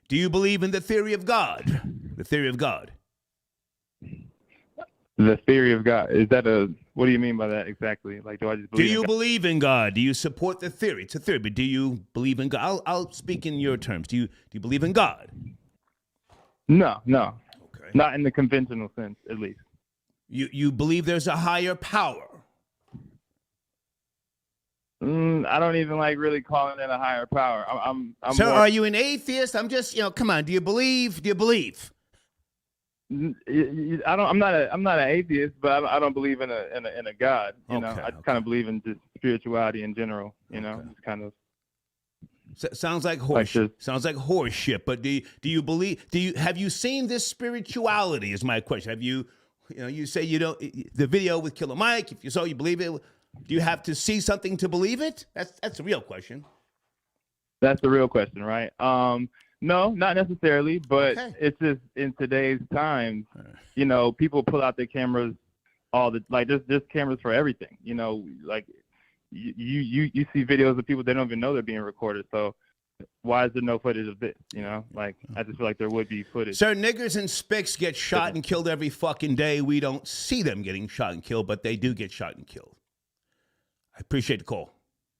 Do you believe in the theory of God? The theory of God. The theory of God. Is that what do you mean by that exactly? Like, do I just believe Do you in God? believe in God? Do you support the theory? It's a theory, but do you believe in God? I'll speak in your terms. Do you believe in God? No. Okay. Not in the conventional sense, at least. You believe there's a higher power? I don't even like really calling it a higher power. I'm Sir, more, are you an atheist? I'm just, come on. Do you believe? I'm not an atheist, but I don't believe in a God. I just kind of believe in just spirituality in general. It's kind of sounds like horse. Sounds like horse shit. But do you believe? Have you seen this spirituality? Is my question. Have you? You say you don't. The video with Killer Mike. If you saw, you believe it. Do you have to see something to believe it? That's the real question. That's the real question, right? No, not necessarily, but it's just in today's time, people pull out their cameras there's cameras for everything, like you see videos of people they don't even know they're being recorded. So why is there no footage of this? I just feel like there would be footage. Sir, niggers and spics get shot and killed every fucking day. We don't see them getting shot and killed, but they do get shot and killed. I appreciate the call.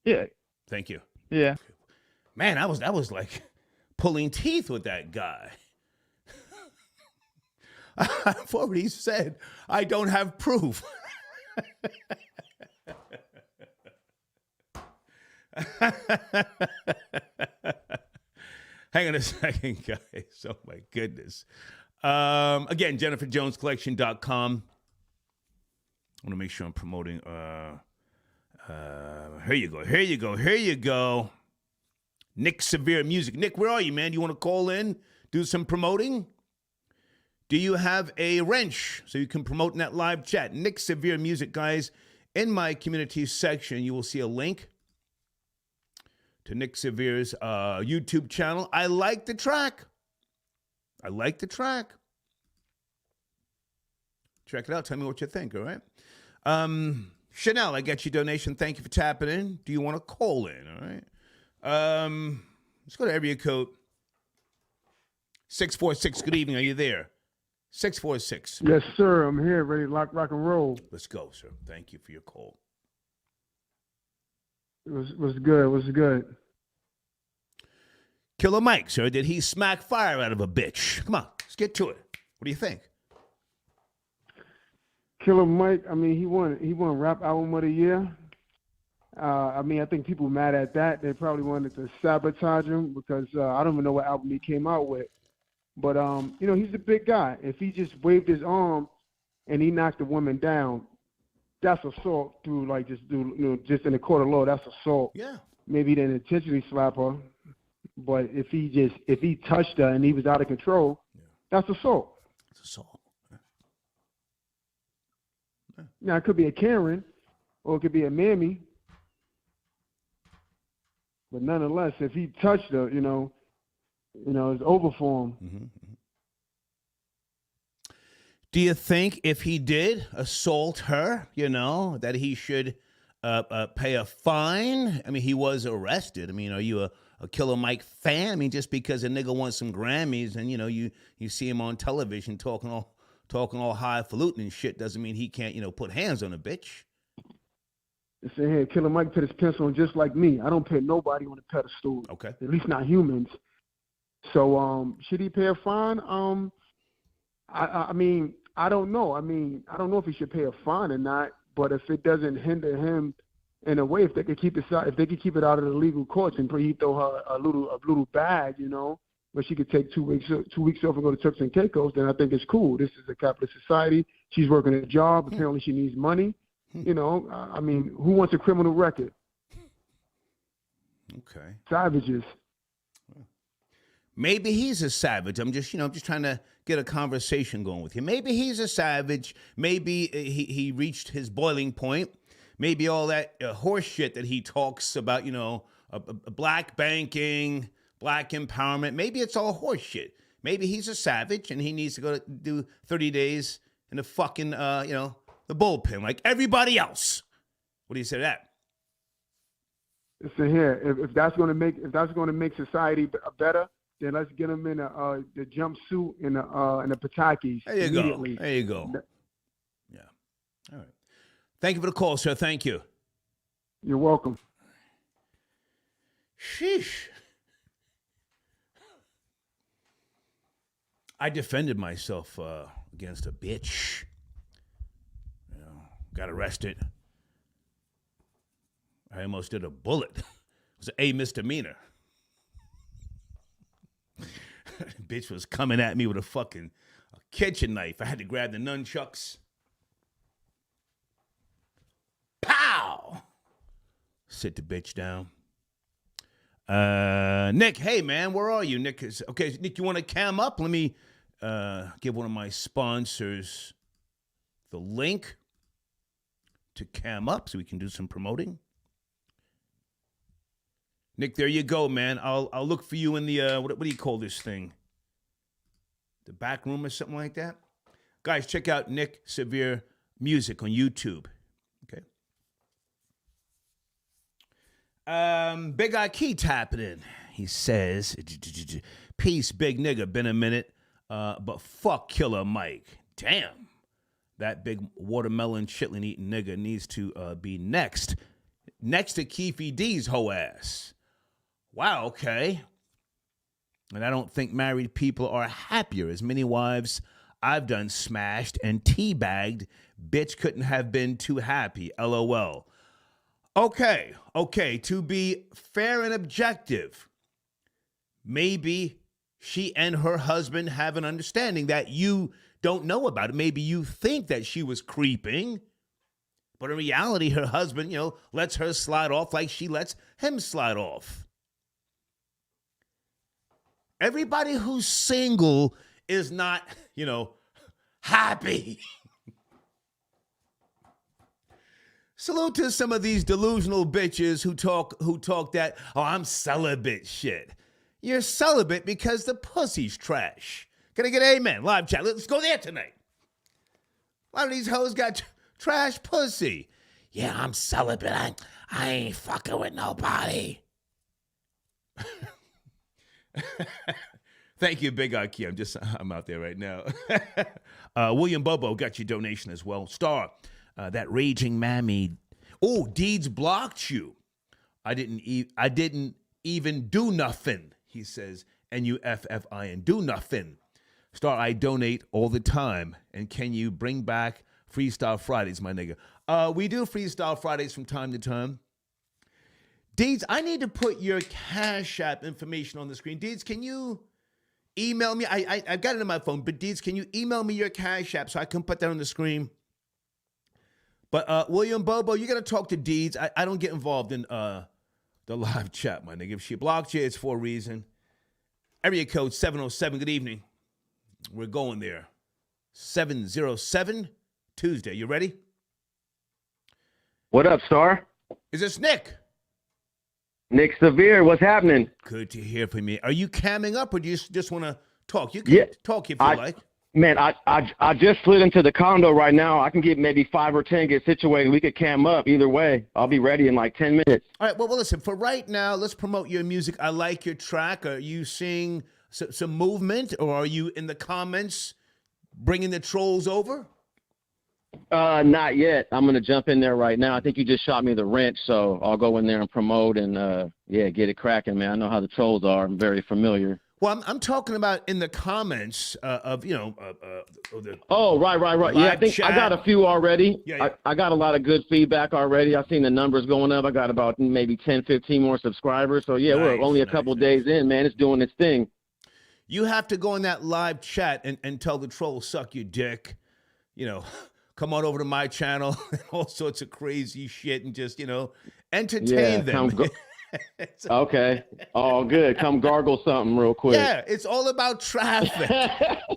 Yeah. Thank you. Yeah. Man, that was like pulling teeth with that guy. I've already said I don't have proof. Hang on a second, guys. Oh, my goodness. Again, JenniferJonesCollection.com. I want to make sure I'm promoting. Here you go. Nick Severe Music. Nick, where are you, man? Do you want to call in, do some promoting? Do you have a wrench so you can promote in that live chat? Nick Severe Music, guys. In my community section, you will see a link to Nick Severe's YouTube channel. I like the track. Check it out. Tell me what you think, all right? Chanel, I got your donation. Thank you for tapping in. Do you want to call in, all right? Let's go to area code 646. Good evening. Are you there? 646. Yes, sir. I'm here, ready to rock and roll. Let's go, sir. Thank you for your call. It was good. Killer Mike, sir, did he smack fire out of a bitch? Come on, let's get to it. What do you think? Killer Mike, I mean, he won Rap Album of the Year. I think people mad at that. They probably wanted to sabotage him because I don't even know what album he came out with. But, he's a big guy. If he just waved his arm and he knocked a woman down, that's assault just in the court of law, that's assault. Yeah. Maybe he didn't intentionally slap her, but if he touched her and he was out of control, that's assault. It's assault. Yeah. Now, it could be a Karen or it could be a mammy. But nonetheless, if he touched her, You know, it's over for him. Mm-hmm. Do you think if he did assault her, that he should pay a fine? I mean, he was arrested. I mean, are you a Killer Mike fan? I mean, just because a nigga won some Grammys and, you see him on television talking all highfalutin and shit doesn't mean he can't, put hands on a bitch. Say here, Killer Mike put his pencil on just like me. I don't put nobody on a pedestal. Okay. At least not humans. So should he pay a fine? I mean, I don't know. I mean, I don't know if he should pay a fine or not. But if it doesn't hinder him in a way, if they could keep it out of the legal courts and he throw her a little bag, where she could take 2 weeks off and go to Turks and Caicos, then I think it's cool. This is a capitalist society. She's working a job. Apparently, she needs money. I mean, who wants a criminal record? Okay. Savages. Maybe he's a savage. I'm just trying to get a conversation going with you. Maybe he's a savage. Maybe he reached his boiling point. Maybe all that horse shit that he talks about, black banking, black empowerment. Maybe it's all horse shit. Maybe he's a savage and he needs to go do 30 days in the fucking, the bullpen like everybody else. What do you say to that? Listen here, if that's going to make society better, then let's get him in the jumpsuit and the Patakis. There you go. Yeah. All right. Thank you for the call, sir. Thank you. You're welcome. Sheesh. I defended myself against a bitch. Got arrested. I almost did a bullet. It was a misdemeanor. Bitch was coming at me with a kitchen knife. I had to grab the nunchucks. Pow! Sit the bitch down. Nick, hey man, where are you? Nick, Nick, you want to cam up? Let me give one of my sponsors the link to cam up so we can do some promoting. Nick, there you go, man. I'll look for you in the what do you call this thing? The back room or something like that. Guys, check out Nick Severe Music on YouTube. Okay. Big Eye Key tapping in. He says, "Peace, big nigga. Been a minute, but fuck Killer Mike. Damn, that big watermelon chitlin eating nigga needs to be next to Keefy D's hoe ass." Wow, okay. And I don't think married people are happier. As many wives I've done smashed and teabagged, bitch couldn't have been too happy. LOL. Okay. To be fair and objective, maybe she and her husband have an understanding that you don't know about it. Maybe you think that she was creeping, but in reality, her husband, lets her slide off like she lets him slide off. Everybody who's single is not, happy. Salute to some of these delusional bitches who talk that, I'm celibate shit. You're celibate because the pussy's trash. Can I get an amen? Live chat. Let's go there tonight. A lot of these hoes got trash pussy. Yeah, I'm celibate. I ain't fucking with nobody. Thank you, Big IQ. I'm out there right now. William Bobo got your donation as well. Star, that raging mammy. Oh, Deeds blocked you. I didn't even do nothing. He says, Nuffin, do nothing. Star, I donate all the time. And can you bring back Freestyle Fridays, my nigga? We do Freestyle Fridays from time to time. Deeds, I need to put your Cash App information on the screen. Deeds, can you email me? I've got it on my phone, but Deeds, can you email me your Cash App so I can put that on the screen? But William Bobo, you got to talk to Deeds. I don't get involved in the live chat, my nigga. If she blocked you, it's for a reason. Area code 707, good evening. We're going there. 707, Tuesday. You ready? What up, Star? Is this Nick? Nick Severe, what's happening? Good to hear from you. Are you camming up, or do you just want to talk? You can talk if you like. Man, I just slid into the condo right now. I can get maybe 5 or 10, get situated. We could cam up either way. I'll be ready in like 10 minutes. All right, well, listen, for right now, let's promote your music. I like your track. Are you seeing some movement, or are you in the comments bringing the trolls over? Not yet. I'm going to jump in there right now. I think you just shot me the wrench, so I'll go in there and promote and, get it cracking, man. I know how the trolls are. I'm very familiar. Well, I'm talking about in the comments of the right. Yeah, I think chat. I got a few already. Yeah. I got a lot of good feedback already. I've seen the numbers going up. I got about maybe 10, 15 more subscribers. So, yeah, we're only a couple days in, man. It's doing its thing. You have to go in that live chat and tell the trolls, suck your dick, come on over to my channel and all sorts of crazy shit and just, entertain them. Okay. All good. Come gargle something real quick. Yeah, it's all about traffic.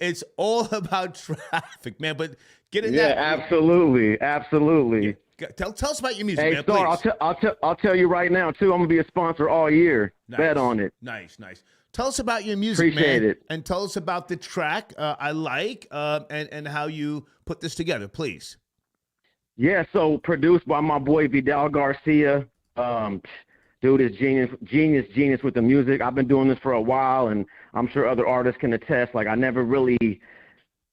It's all about traffic, man. But get in that. Yeah, absolutely. Tell us about your music, hey, man, Star, please. I'll tell you right now, too. I'm going to be a sponsor all year. Nice. Bet on it. Nice. Tell us about your music, Appreciate man. it. And tell us about the track I like and how you put this together, please. Yeah, so produced by my boy Vidal Garcia. Dude is genius with the music. I've been doing this for a while, and I'm sure other artists can attest. Like, I never really,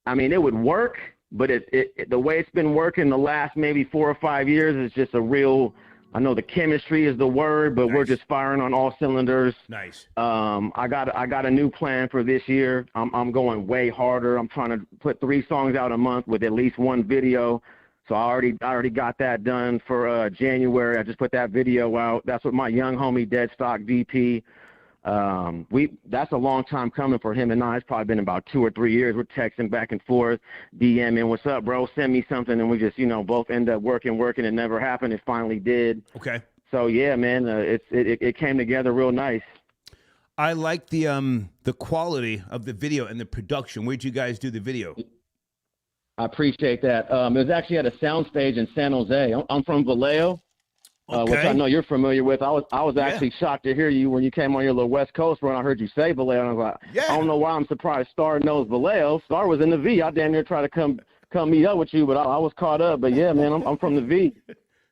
it would work, but the way it's been working the last maybe 4 or 5 years is just a real, I know the chemistry is the word, but we're just firing on all cylinders. Nice. I got a new plan for this year. I'm going way harder. I'm trying to put 3 songs out a month with at least 1 video. So I already got that done for January. I just put that video out. That's with my young homie Deadstock VP. That's a long time coming for him and I. It's probably been about 2 or 3 years. We're texting back and forth, DMing, what's up, bro? Send me something, and we just both end up working. It never happened. It finally did. Okay. So yeah, man, it came together real nice. I like the quality of the video and the production. Where'd you guys do the video? I appreciate that. It was actually at a soundstage in San Jose. I'm from Vallejo, which I know you're familiar with. I was actually shocked to hear you when you came on your little West Coast run. I heard you say Vallejo, and I was like, I don't know why I'm surprised Star knows Vallejo. Star was in the V. I damn near tried to come meet up with you, but I was caught up. But yeah, man, I'm from the V.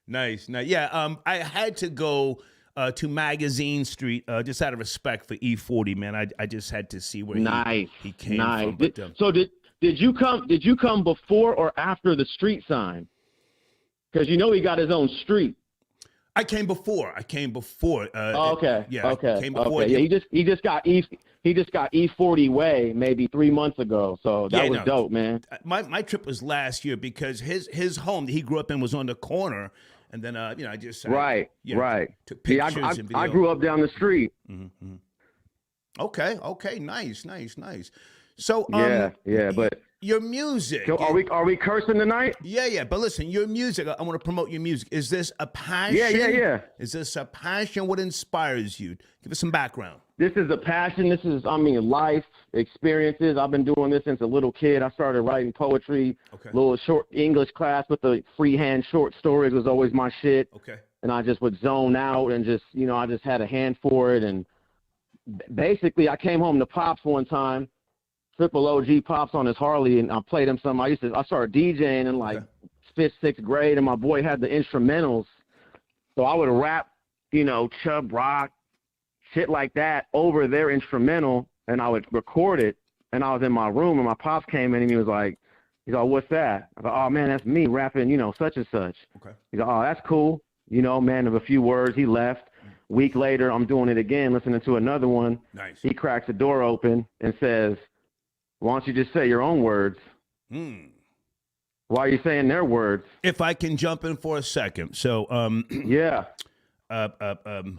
Nice. Yeah, I had to go to Magazine Street just out of respect for E40, man. I just had to see where he came from. But, Did you come before or after the street sign? Because he got his own street. I came before. Okay. I came before. Okay. Yeah, he just got E40 way maybe 3 months ago. So that was dope, man. My trip was last year because his home that he grew up in was on the corner, and then I just right. took pictures and video. I grew up down the street. Mm-hmm. Okay, nice. So but your music. So are we cursing tonight? Yeah. But listen, your music. I want to promote your music. Is this a passion? Yeah. Is this a passion? What inspires you? Give us some background. This is a passion. This is life experiences. I've been doing this since a little kid. I started writing poetry. Okay. Little short English class with the freehand short stories was always my shit. Okay. And I just would zone out and just I just had a hand for it. And basically, I came home to Pops one time. Triple OG Pops on his Harley, and I played him some. I started DJing in like 5th, 6th grade, and my boy had the instrumentals. So I would rap, Chubb Rock, shit like that over their instrumental, and I would record it. And I was in my room, and my Pops came in, and he's like, what's that? I thought, oh, man, that's me rapping, such and such. Okay. He's like, oh, that's cool. Man of a few words. He left. Week later, I'm doing it again, listening to another one. Nice. He cracks the door open and says, why don't you just say your own words? Why are you saying their words? If I can jump in for a second. So, yeah.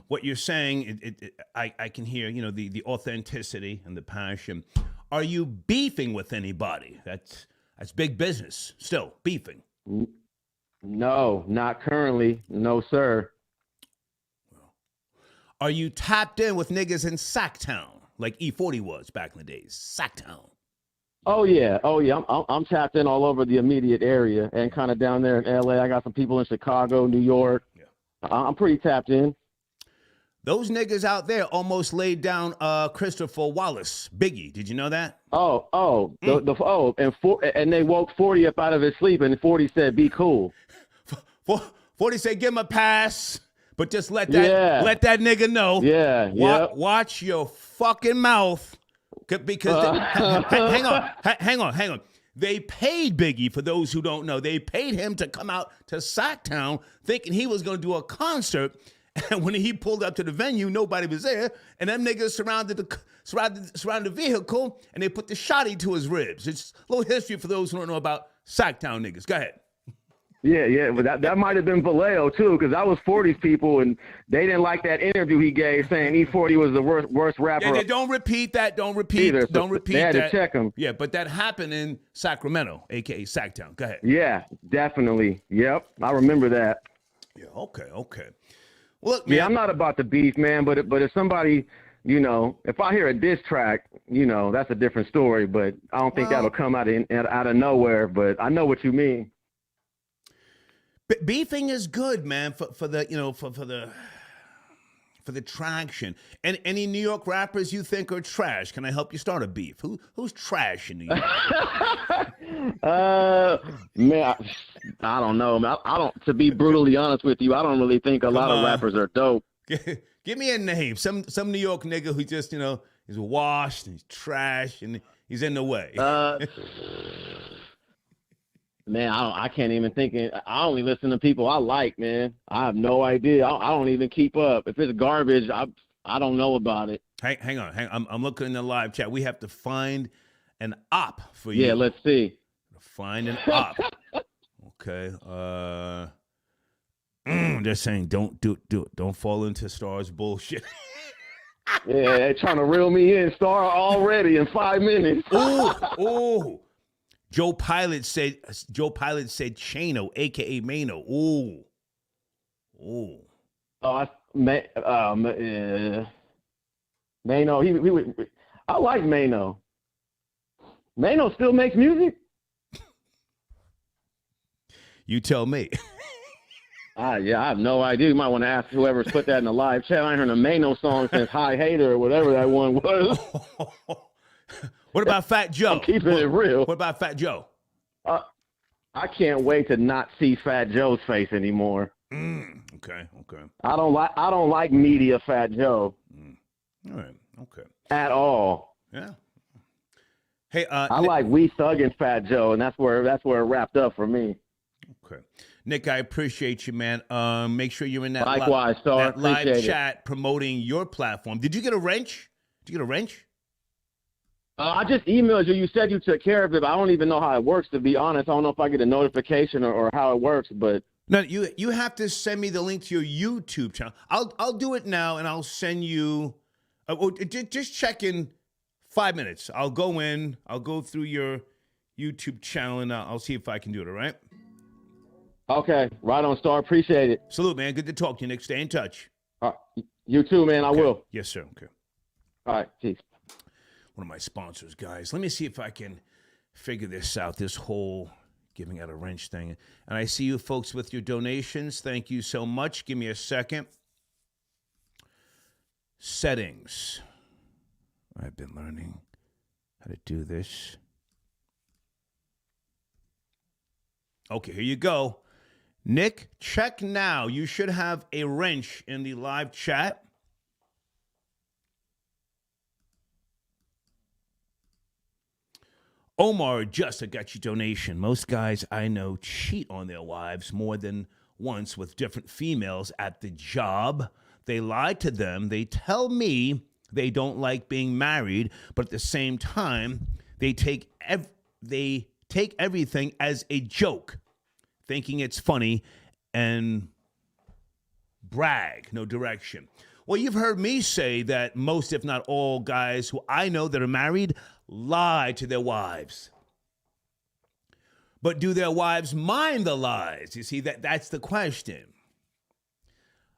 What you're saying, I can hear, the authenticity and the passion. Are you beefing with anybody? That's big business. Still beefing. No, not currently. No, sir. Are you tapped in with niggas in Sacktown like E40 was back in the days? Sacktown. Oh yeah. I'm tapped in all over the immediate area and kind of down there in LA. I got some people in Chicago, New York. Yeah. I'm pretty tapped in. Those niggas out there almost laid down Christopher Wallace, Biggie. Did you know that? And they woke 40 up out of his sleep, and 40 said, "Be cool." 40 said, "Give him a pass, but just let that nigga know." Yeah, Watch your fucking mouth, because hang on. They paid Biggie, for those who don't know. They paid him to come out to Sacktown thinking he was going to do a concert. And when he pulled up to the venue, nobody was there. And them niggas surrounded the vehicle, and they put the shotty to his ribs. It's a little history for those who don't know about Sacktown niggas. Go ahead. Yeah, but that might have been Vallejo, too, because that was 40's people, and they didn't like that interview he gave saying E40 was the worst rapper. Yeah, don't repeat that. Don't repeat that. They had to check him. Yeah, but that happened in Sacramento, a.k.a. Sacktown. Go ahead. Yeah, definitely. Yep, I remember that. Yeah, okay. Look, man. Yeah, I'm not about the beef, man, but if somebody, if I hear a diss track, that's a different story, but I don't think that'll come out of nowhere, but I know what you mean. Beefing is good, man, for the traction. And any New York rappers you think are trash? Can I help you start a beef? Who's trash in New York? Man, I don't know. I don't. To be brutally honest with you, I don't really think a lot of rappers are dope. Give me a name. Some New York nigga who just is washed and he's trash and he's in the way. Man, I can't even think. I only listen to people I like, man. I have no idea. I don't even keep up. If it's garbage, I don't know about it. Hang on. I'm looking in the live chat. We have to find an op for you. Yeah, let's see. Find an op. Okay. They're saying don't do it. Don't fall into Star's bullshit. Yeah, they're trying to reel me in, Star, already in 5 minutes. Ooh. Joe Pilot said Chano, a.k.a. Mano. Ooh. Mano, I like Mano. Mano still makes music? You tell me. Yeah, I have no idea. You might want to ask whoever's put that in the live chat. I ain't heard a Mano song since High Hater or whatever that one was. What about Fat Joe? I'm keeping it real. What about Fat Joe? I can't wait to not see Fat Joe's face anymore. Okay. I don't like media Fat Joe. All right. Okay. At all. Yeah. Hey, I like We Thug and Fat Joe, and that's where it wrapped up for me. Okay. Nick, I appreciate you, man. Make sure you're in that Likewise, that live chat promoting your platform. Did you get a wrench? I just emailed you. You said you took care of it, but I don't even know how it works, to be honest. I don't know if I get a notification or how it works, but... No, you have to send me the link to your YouTube channel. I'll do it now, and I'll send you... just check in 5 minutes. I'll go in. I'll go through your YouTube channel, and I'll see if I can do it, all right? Okay. Right on, Star. Appreciate it. Salute, man. Good to talk to you, Nick. Stay in touch. You too, man. Okay. I will. Yes, sir. Okay. All right. Peace. One of my sponsors, guys. Let me see if I can figure this out, this whole giving out a wrench thing. And I see you folks with your donations. Thank you so much. Give me a second. Settings. I've been learning how to do this. Okay, here you go. Nick, check now. You should have a wrench in the live chat. Omar, just I got your donation. Most guys I know cheat on their wives more than once with different females at the job. They lie to them. They tell me they don't like being married, but at the same time, they take everything as a joke, thinking it's funny and brag, no direction. Well, you've heard me say that most, if not all, guys who I know that are married lie to their wives. But do their wives mind the lies? You see, that's the question.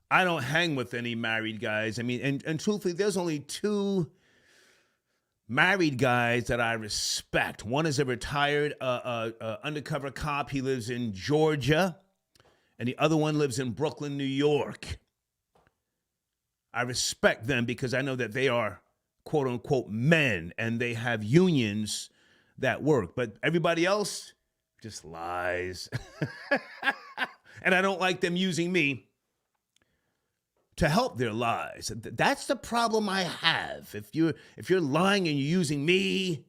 I don't hang with any married guys. I mean, and truthfully, there's only two married guys that I respect. One is a retired undercover cop. He lives in Georgia. And the other one lives in Brooklyn, New York. I respect them because I know that they are quote unquote men and they have unions that work. But everybody else just lies. And I don't like them using me to help their lies. That's the problem I have. If you're lying and you're using me,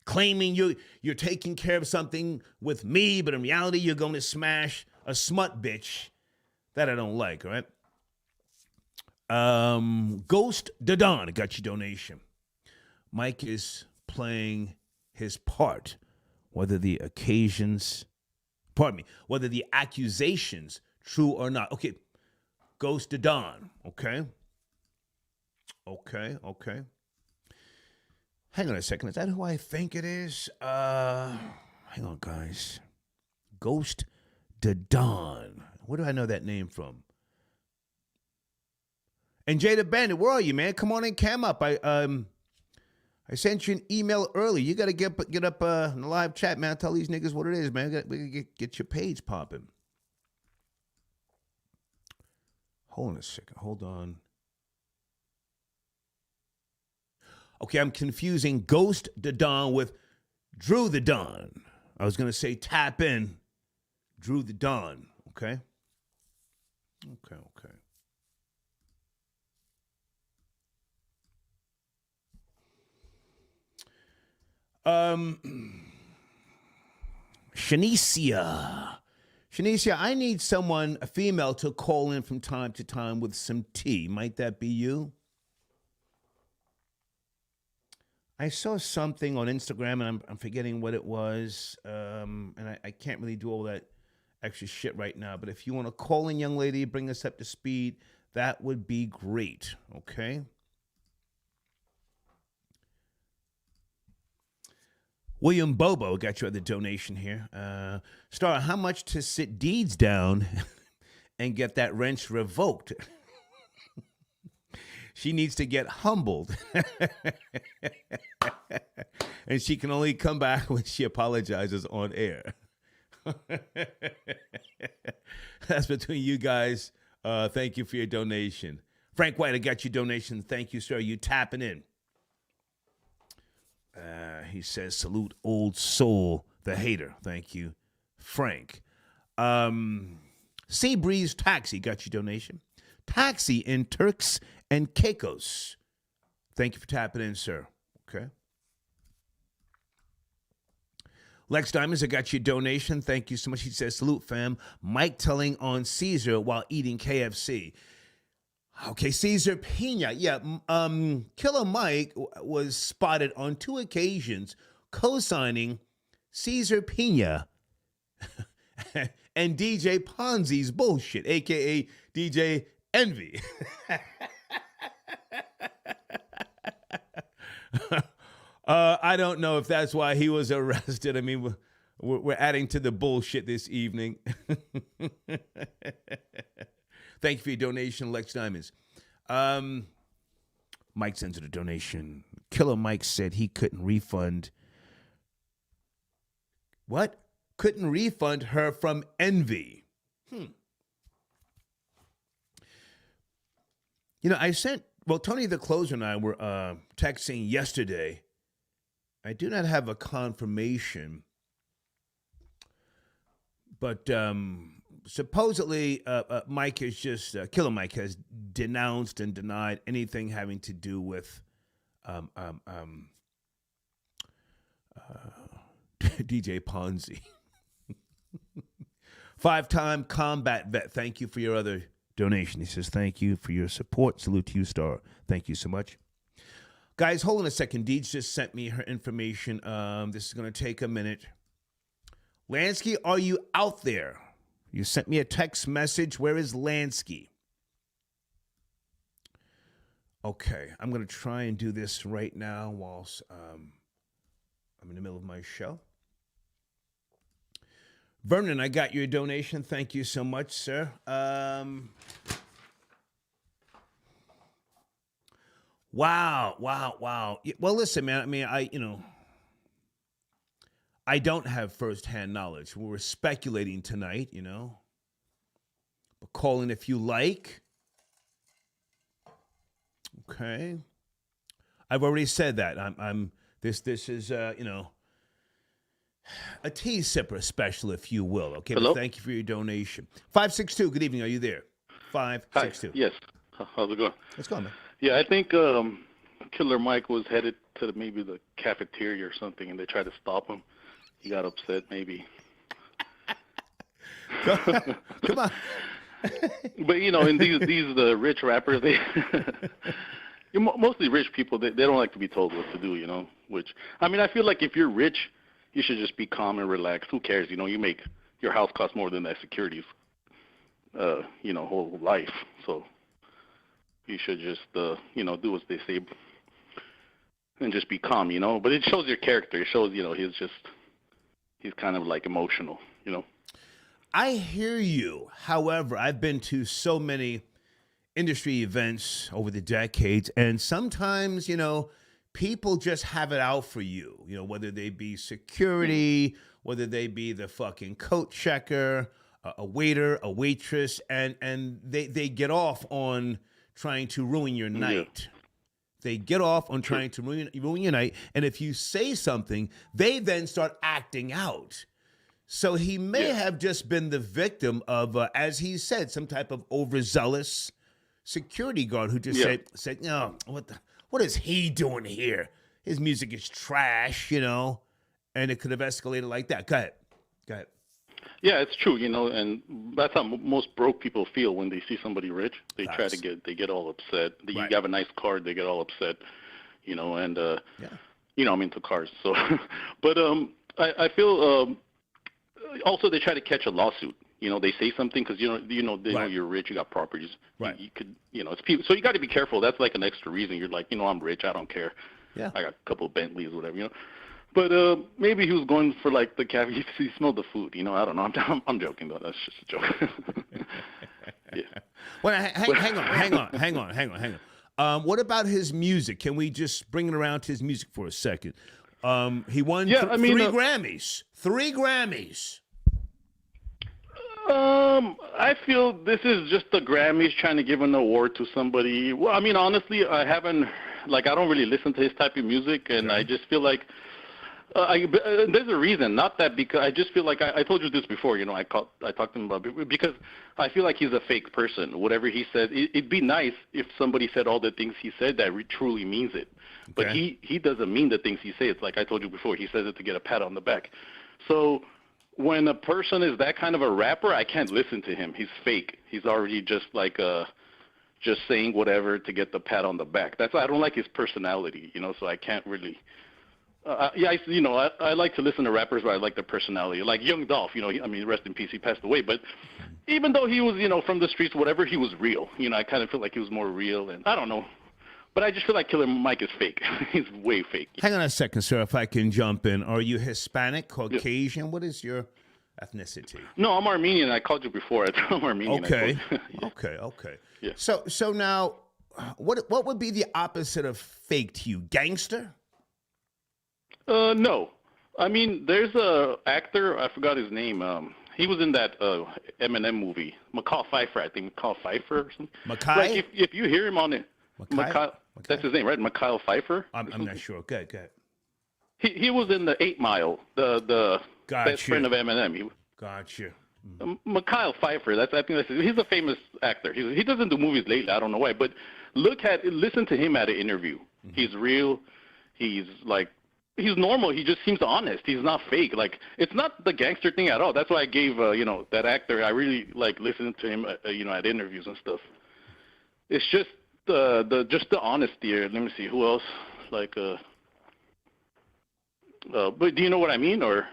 claiming you're taking care of something with me, but in reality you're going to smash a smut bitch, that I don't like, all right? Ghost Dadon, I got your donation. Mike is playing his part, whether the accusations true or not. Okay, Ghost Dadon, okay? Okay. Hang on a second, is that who I think it is? Hang on, guys. Ghost Dadon. Where do I know that name from? And Jada Bandit, where are you, man? Come on in, cam up. I sent you an email early. You got to get up in the live chat, man. Tell these niggas what it is, man. We got to get your page popping. Hold on a second. Hold on. Okay, I'm confusing Ghost the Don with Drew the Don. I was going to say tap in Drew the Don, okay? Okay. Shanicia, I need someone, a female, to call in from time to time with some tea. Might that be you? I saw something on Instagram, and I'm forgetting what it was, and I can't really do all that extra shit right now. But if you want to call in, young lady, bring us up to speed, that would be great, okay? William Bobo got your other donation here. Star, how much to sit deeds down and get that wrench revoked? She needs to get humbled. And she can only come back when she apologizes on air. That's between you guys. Thank you for your donation. Frank White, I got your donation. Thank you, sir. You tapping in. He says, salute old soul, the hater. Thank you, Frank. Sea Breeze Taxi got your donation. Taxi in Turks and Caicos. Thank you for tapping in, sir. Okay. Lex Diamonds, I got your donation. Thank you so much. He says, salute, fam. Mike telling on Caesar while eating KFC. Okay, Caesar Pena. Yeah, Killer Mike was spotted on 2 occasions co-signing Caesar Pena and DJ Ponzi's bullshit, a.k.a. DJ Envy. I don't know if that's why he was arrested. I mean, we're adding to the bullshit this evening. Thank you for your donation, Lex Diamonds. Mike sends it a donation. Killer Mike said he couldn't refund. What? Couldn't refund her from Envy. You know, Tony the Closer and I were texting yesterday. I do not have a confirmation, but supposedly Mike is just, Killer Mike has denounced and denied anything having to do with DJ Ponzi. 5-time combat vet, thank you for your other donation. He says, thank you for your support. Salute to you, Star. Thank you so much. Guys, hold on a second. Deeds just sent me her information. This is going to take a minute. Lansky, are you out there? You sent me a text message. Where is Lansky? Okay, I'm going to try and do this right now whilst I'm in the middle of my show. Vernon, I got your donation. Thank you so much, sir. Wow. Well, listen, man, I mean, I don't have firsthand knowledge. We're speculating tonight, you know. But call in if you like. Okay. I've already said that. This is you know, a tea sipper special, if you will. Okay. Hello? But thank you for your donation. 562. Good evening. Are you there? 562. Hi. Yes. How's it going? Let's go, man. Yeah, I think Killer Mike was headed to maybe the cafeteria or something, and they tried to stop him. He got upset, maybe. Come on. But you know, in these rich rappers, they mostly rich people. They don't like to be told what to do. You know, which I mean, I feel like if you're rich, you should just be calm and relaxed. Who cares? You know, your house costs more than that security's, you know, whole life. So you should just, you know, do what they say and just be calm. You know, but it shows your character. It shows, you know, he's kind of like emotional. You know. I hear you. However, I've been to so many industry events over the decades, and sometimes, you know, people just have it out for you. You know, whether they be security, whether they be the fucking coat checker, a waiter, a waitress, and they get off on trying to ruin your night. Yeah. They get off on trying to ruin your night, and if you say something, they then start acting out. So he may have just been the victim of, as he said, some type of overzealous security guard who just said, no, what is he doing here? His music is trash, you know, and it could have escalated like that. Go ahead. Yeah, it's true, you know, and that's how most broke people feel when they see somebody rich. They they get all upset. You have a nice car, they get all upset, you know, and, you know, I'm into cars. So, but I feel... also, they try to catch a lawsuit. You know, they say something because they know you're rich, you got properties. Right. You could, you know, it's people. So you got to be careful. That's like an extra reason. You're like, you know, I'm rich, I don't care. Yeah. I got a couple of Bentleys, whatever, you know. But maybe he was going for like the cafe. He smelled the food. You know, I don't know. I'm joking though. That's just a joke. Yeah. Well, hang on. What about his music? Can we just bring it around to his music for a second? He won 3 Grammys. 3 Grammys. I feel this is just the Grammys trying to give an award to somebody. Well, I mean, honestly, I don't really listen to his type of music, and I just feel like there's a reason. Not that because I just feel like I told you this before. You know, I talked to him about it because I feel like he's a fake person. Whatever he said, it'd be nice if somebody said all the things he said that truly means it. But he doesn't mean the things he says. It's like I told you before. He says it to get a pat on the back. So when a person is that kind of a rapper, I can't listen to him. He's fake. He's already just like just saying whatever to get the pat on the back. That's why I don't like his personality. You know, so I can't really. I like to listen to rappers where I like their personality. Like Young Dolph, you know, I mean, rest in peace, he passed away. But even though he was, you know, from the streets, whatever, he was real. You know, I kind of feel like he was more real, and I don't know. But I just feel like Killer Mike is fake. He's way fake. Hang on a second, sir, if I can jump in. Are you Hispanic, Caucasian? Yeah. What is your ethnicity? No, I'm Armenian. I called you before. I'm Armenian. Okay. Yeah. Okay. Yeah. So now, what would be the opposite of fake to you? Gangster? No. I mean, there's a actor. I forgot his name. He was in that Eminem movie. Mackay Pfeiffer, I think. Mackay Pfeiffer or something. Mackay? Like if you hear him on it. Mackay. That's his name, right? Mackay Pfeiffer? I'm not sure. Go ahead. He was in the 8 Mile, the best friend of Eminem. Gotcha. Mackay Pfeiffer. He's a famous actor. He doesn't do movies lately. I don't know why, but listen to him at an interview. Mm-hmm. He's real. He's normal. He just seems honest. He's not fake. Like, it's not the gangster thing at all. That's why I gave that actor. I really like listening to him at interviews and stuff. It's just the honesty. Let me see who else but do you know what I mean, or?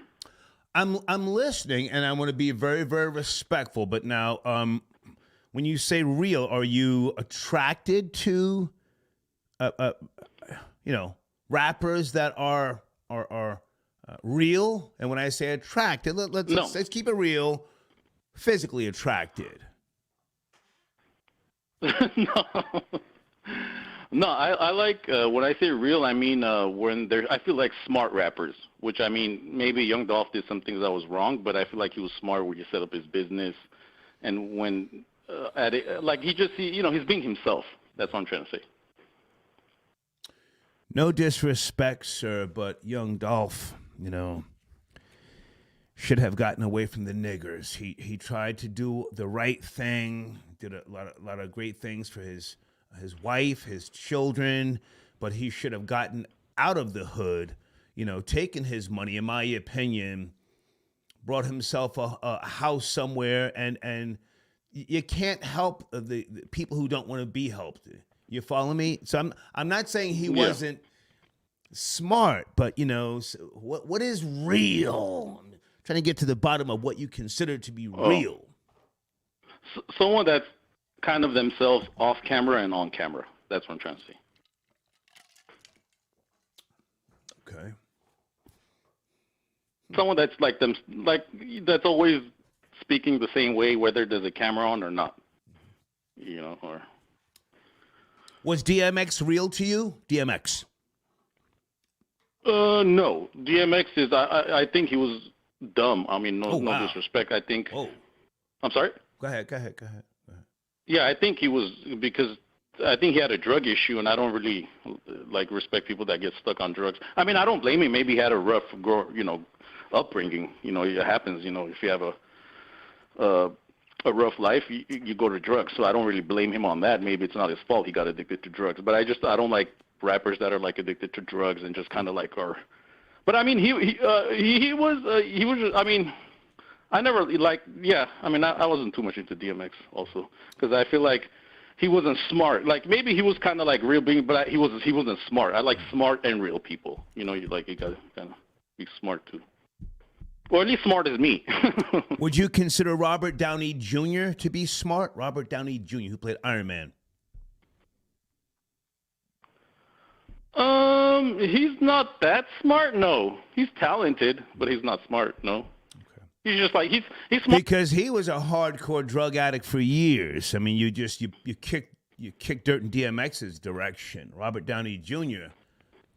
I'm listening, and I want to be very, very respectful. But now, when you say real, are you attracted to, rappers that are real? And when I say attracted, let's keep it real. Physically attracted. No, I like when I say real, I mean when I feel like smart rappers, which I mean maybe Young Dolph did some things that was wrong, but I feel like he was smart when he set up his business, and when he's being himself. That's what I'm trying to say. No disrespect, sir, but young Dolph, should have gotten away from the niggers. He tried to do the right thing, did a lot of great things for his wife, his children, but he should have gotten out of the hood, taken his money, in my opinion, brought himself a house somewhere, and you can't help the people who don't want to be helped. You follow me? So I'm not saying he wasn't smart, but what is real? I'm trying to get to the bottom of what you consider to be real. Someone that's kind of themselves off camera and on camera. That's what I'm trying to say. Okay. Someone that's like them, that's always speaking the same way, whether there's a camera on or not. Or. Was DMX real to you? DMX? No. DMX is. I think he was dumb. I mean, no disrespect. I think. Oh. I'm sorry. Go ahead. Yeah, I think he was, because I think he had a drug issue, and I don't really respect people that get stuck on drugs. I mean, I don't blame him. Maybe he had a rough, upbringing. It happens. If you have a rough life, you go to drugs. So I don't really blame him on that. Maybe it's not his fault he got addicted to drugs. But I don't like rappers that are addicted to drugs and just kind of are. But I mean, he was. I mean, I never I wasn't too much into DMX also, because I feel like he wasn't smart. Maybe he was kind of real being, but he wasn't smart. I like smart and real people. You got to kind of be smart too. Or at least smart as me. Would you consider Robert Downey Jr. to be smart? Robert Downey Jr., who played Iron Man. He's not that smart. No, he's talented, but he's not smart. No. Okay. He's just he's smart because he was a hardcore drug addict for years. I mean, you kick dirt in DMX's direction. Robert Downey Jr.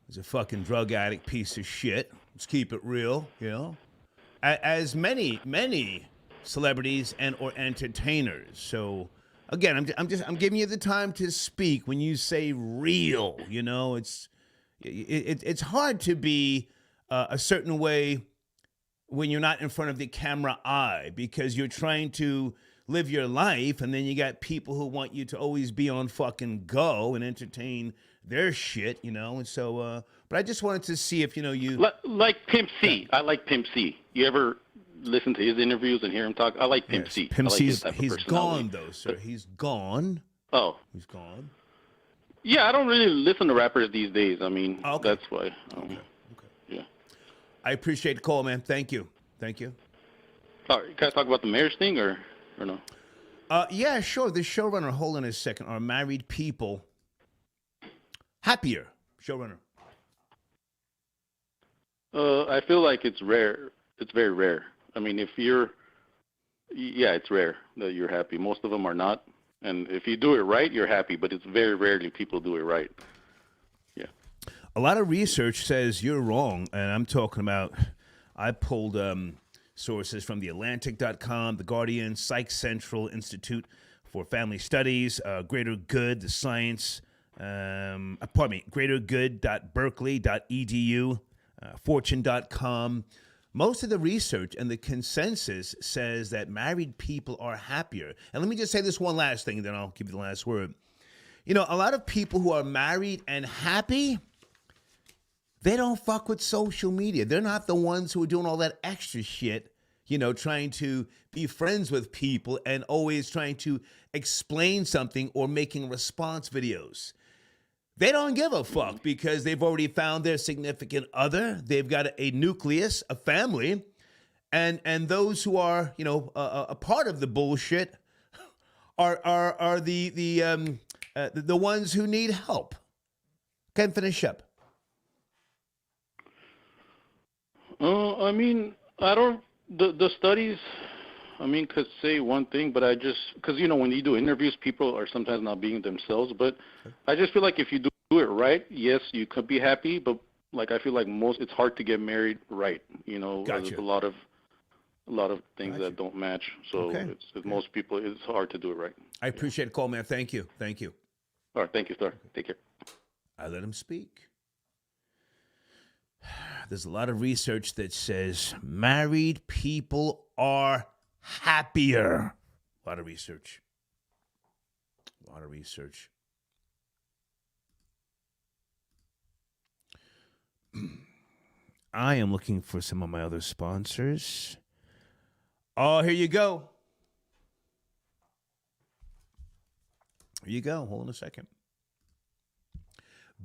is a fucking drug addict piece of shit. Let's keep it real, As many celebrities and or entertainers. So again, I'm giving you the time to speak. When you say real, it's hard to be a certain way when you're not in front of the camera eye, because you're trying to live your life, and then you got people who want you to always be on fucking go and entertain their shit, and so but I just wanted to see if you like Pimp C. I like Pimp C. You ever listen to his interviews and hear him talk? I like Pimp C. Pimp C's, like he's gone though, sir. He's gone. Oh, he's gone. Yeah, I don't really listen to rappers these days. I mean, that's why. Okay. Yeah. I appreciate the call, man. Thank you. All right, can I talk about the marriage thing or no? Yeah, sure. The showrunner, hold on a second. Are married people happier? Showrunner. I feel like it's rare. It's very rare. I mean, it's rare that you're happy. Most of them are not. And if you do it right, you're happy. But it's very rarely people do it right. Yeah. A lot of research says you're wrong. And I'm talking about, I pulled sources from theatlantic.com, The Guardian, Psych Central Institute for Family Studies, Greater Good, the Science, greatergood.berkeley.edu, fortune.com. Most of the research and the consensus says that married people are happier. And let me just say this one last thing, then I'll give you the last word. A lot of people who are married and happy, they don't fuck with social media. They're not the ones who are doing all that extra shit, trying to be friends with people and always trying to explain something or making response videos. They don't give a fuck because they've already found their significant other. They've got a nucleus, a family, and those who are, a part of the bullshit are the ones who need help. Can finish up. I mean, I don't. The studies, could say one thing, but because when you do interviews, people are sometimes not being themselves. But I just feel like if you do it right, yes, you could be happy. But I feel like it's hard to get married right. Gotcha. There's a lot of things that don't match. So most people, it's hard to do it right. I appreciate the call, man. Thank you. All right, thank you, sir. Take care. I let him speak. There's a lot of research that says married people are happier. A lot of research. A lot of research. I am looking for some of my other sponsors. Oh, here you go. Here you go. Hold on a second.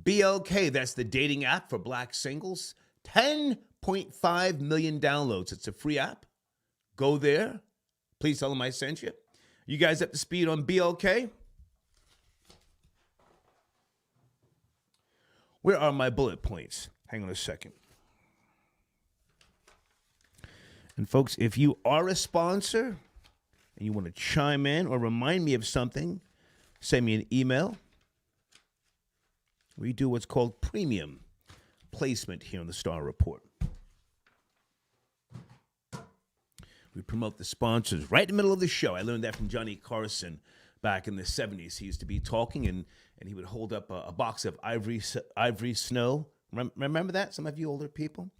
BLK, that's the dating app for black singles. 10.5 million downloads. It's a free app. Go there. Please tell them I sent you. You guys up to speed on BLK? Where are my bullet points? Hang on a second. And folks, if you are a sponsor and you want to chime in or remind me of something, send me an email. We do what's called premium placement here on the Star Report. We promote the sponsors right in the middle of the show. I learned that from Johnny Carson back in the 70s. He used to be talking, and he would hold up a box of ivory snow. Remember that, some of you older people?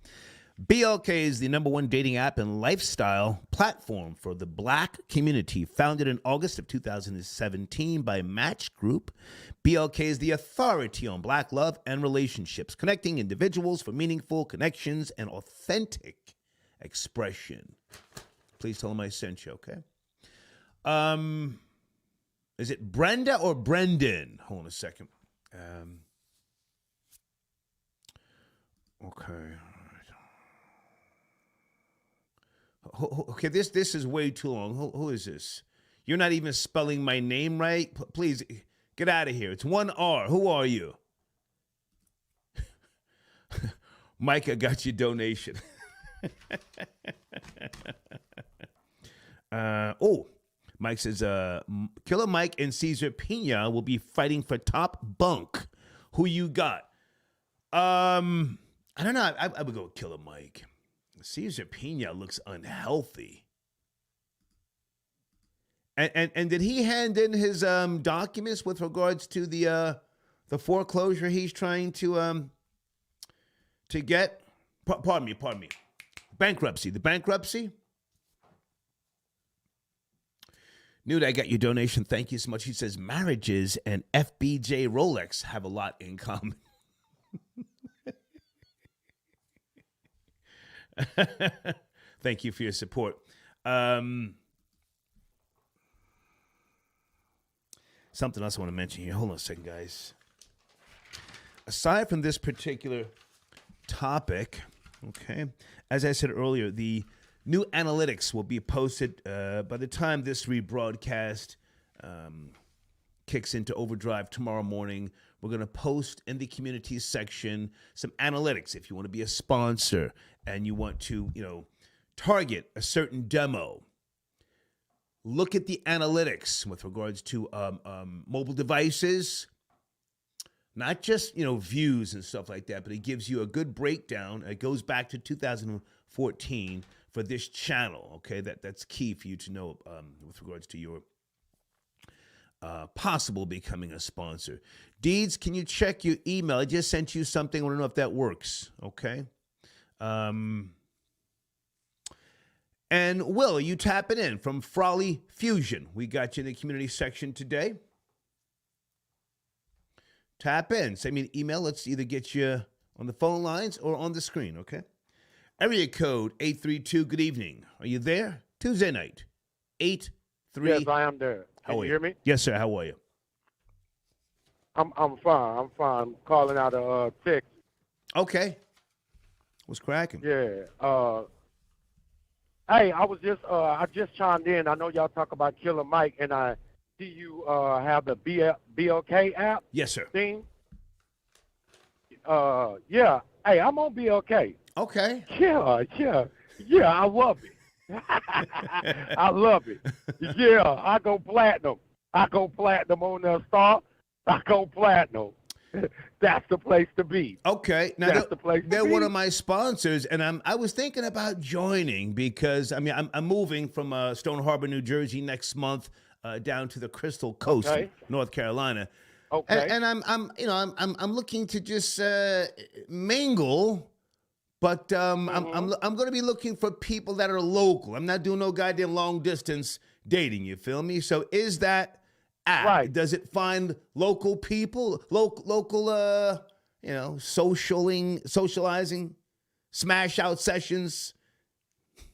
BLK is the #1 dating app and lifestyle platform for the black community. Founded in August of 2017 by Match Group, BLK is the authority on black love and relationships, connecting individuals for meaningful connections and authentic expression. Please tell them I sent you, okay? Is it Brenda or Brendan? Hold on a second. Okay. Okay, this is way too long. Who is this? You're not even spelling my name right. Please get out of here. It's 1 R. Who are you? Mike, I got your donation. Mike says, Killer Mike and Cesar Pina will be fighting for top bunk. Who you got? I don't know. I would go with Killer Mike. Cesar Pina looks unhealthy. And did he hand in his documents with regards to the foreclosure he's trying to get? Pardon me. Bankruptcy. The bankruptcy? Nude, I got your donation. Thank you so much. He says marriages and FBJ Rolex have a lot in common. Thank you for your support. Something else I want to mention here. Hold on a second, guys. Aside from this particular topic, okay, as I said earlier, the new analytics will be posted by the time this rebroadcast kicks into overdrive tomorrow morning. We're going to post in the community section some analytics. If you want to be a sponsor and you want to, target a certain demo, look at the analytics with regards to mobile devices, not just, views and stuff like that, but it gives you a good breakdown. It goes back to 2014 for this channel, okay? That's key for you to know with regards to your possible becoming a sponsor. Deeds, can you check your email? I just sent you something. I want to know if that works, okay? And Will, you tapping in from Frawley Fusion. We got you in the community section today. Tap in. Send me an email. Let's either get you on the phone lines or on the screen, okay? Area code 832, good evening. Are you there? Tuesday night, 8-3. Yes, I am there. Can you hear me? Yes, sir. How are you? I'm fine. I'm calling out a text. Okay. What's cracking? Yeah. Hey, I just chimed in. I know y'all talk about Killer Mike, and I see you have the BLK app. Yes, sir. Thing. Yeah. Hey, I'm on BLK. Okay. Yeah. I love it. I love it. Yeah, I go platinum. On the Star. I go platinum. That's the place to be. Okay. Now that's the place to they're be. one of my sponsors, and I was thinking about joining because I'm moving from Stone Harbor, New Jersey next month down to the Crystal Coast, North Carolina. Okay. And I'm looking to just mingle But I'm going to be looking for people that are local. I'm not doing no goddamn long distance dating. You feel me? So is that app? Right. Does it find local people, local, socializing, smash out sessions,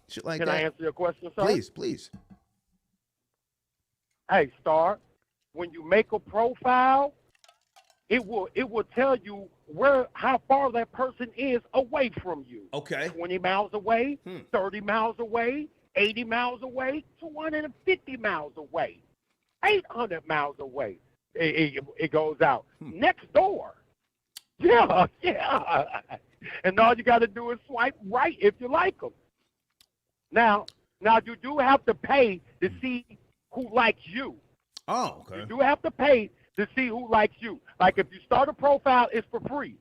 shit like Can that? I answer your question, sir? Please. Hey, Star, when you make a profile, it will tell you how far that person is away from you. Okay. 20 miles away, 30 miles away, 80 miles away, 250 miles away, 800 miles away. It goes out. Next door. Yeah. And all you got to do is swipe right if you like them. Now you do have to pay to see who likes you. Oh, okay. You do have to pay to see who likes you. Like if you start a profile, it's for free,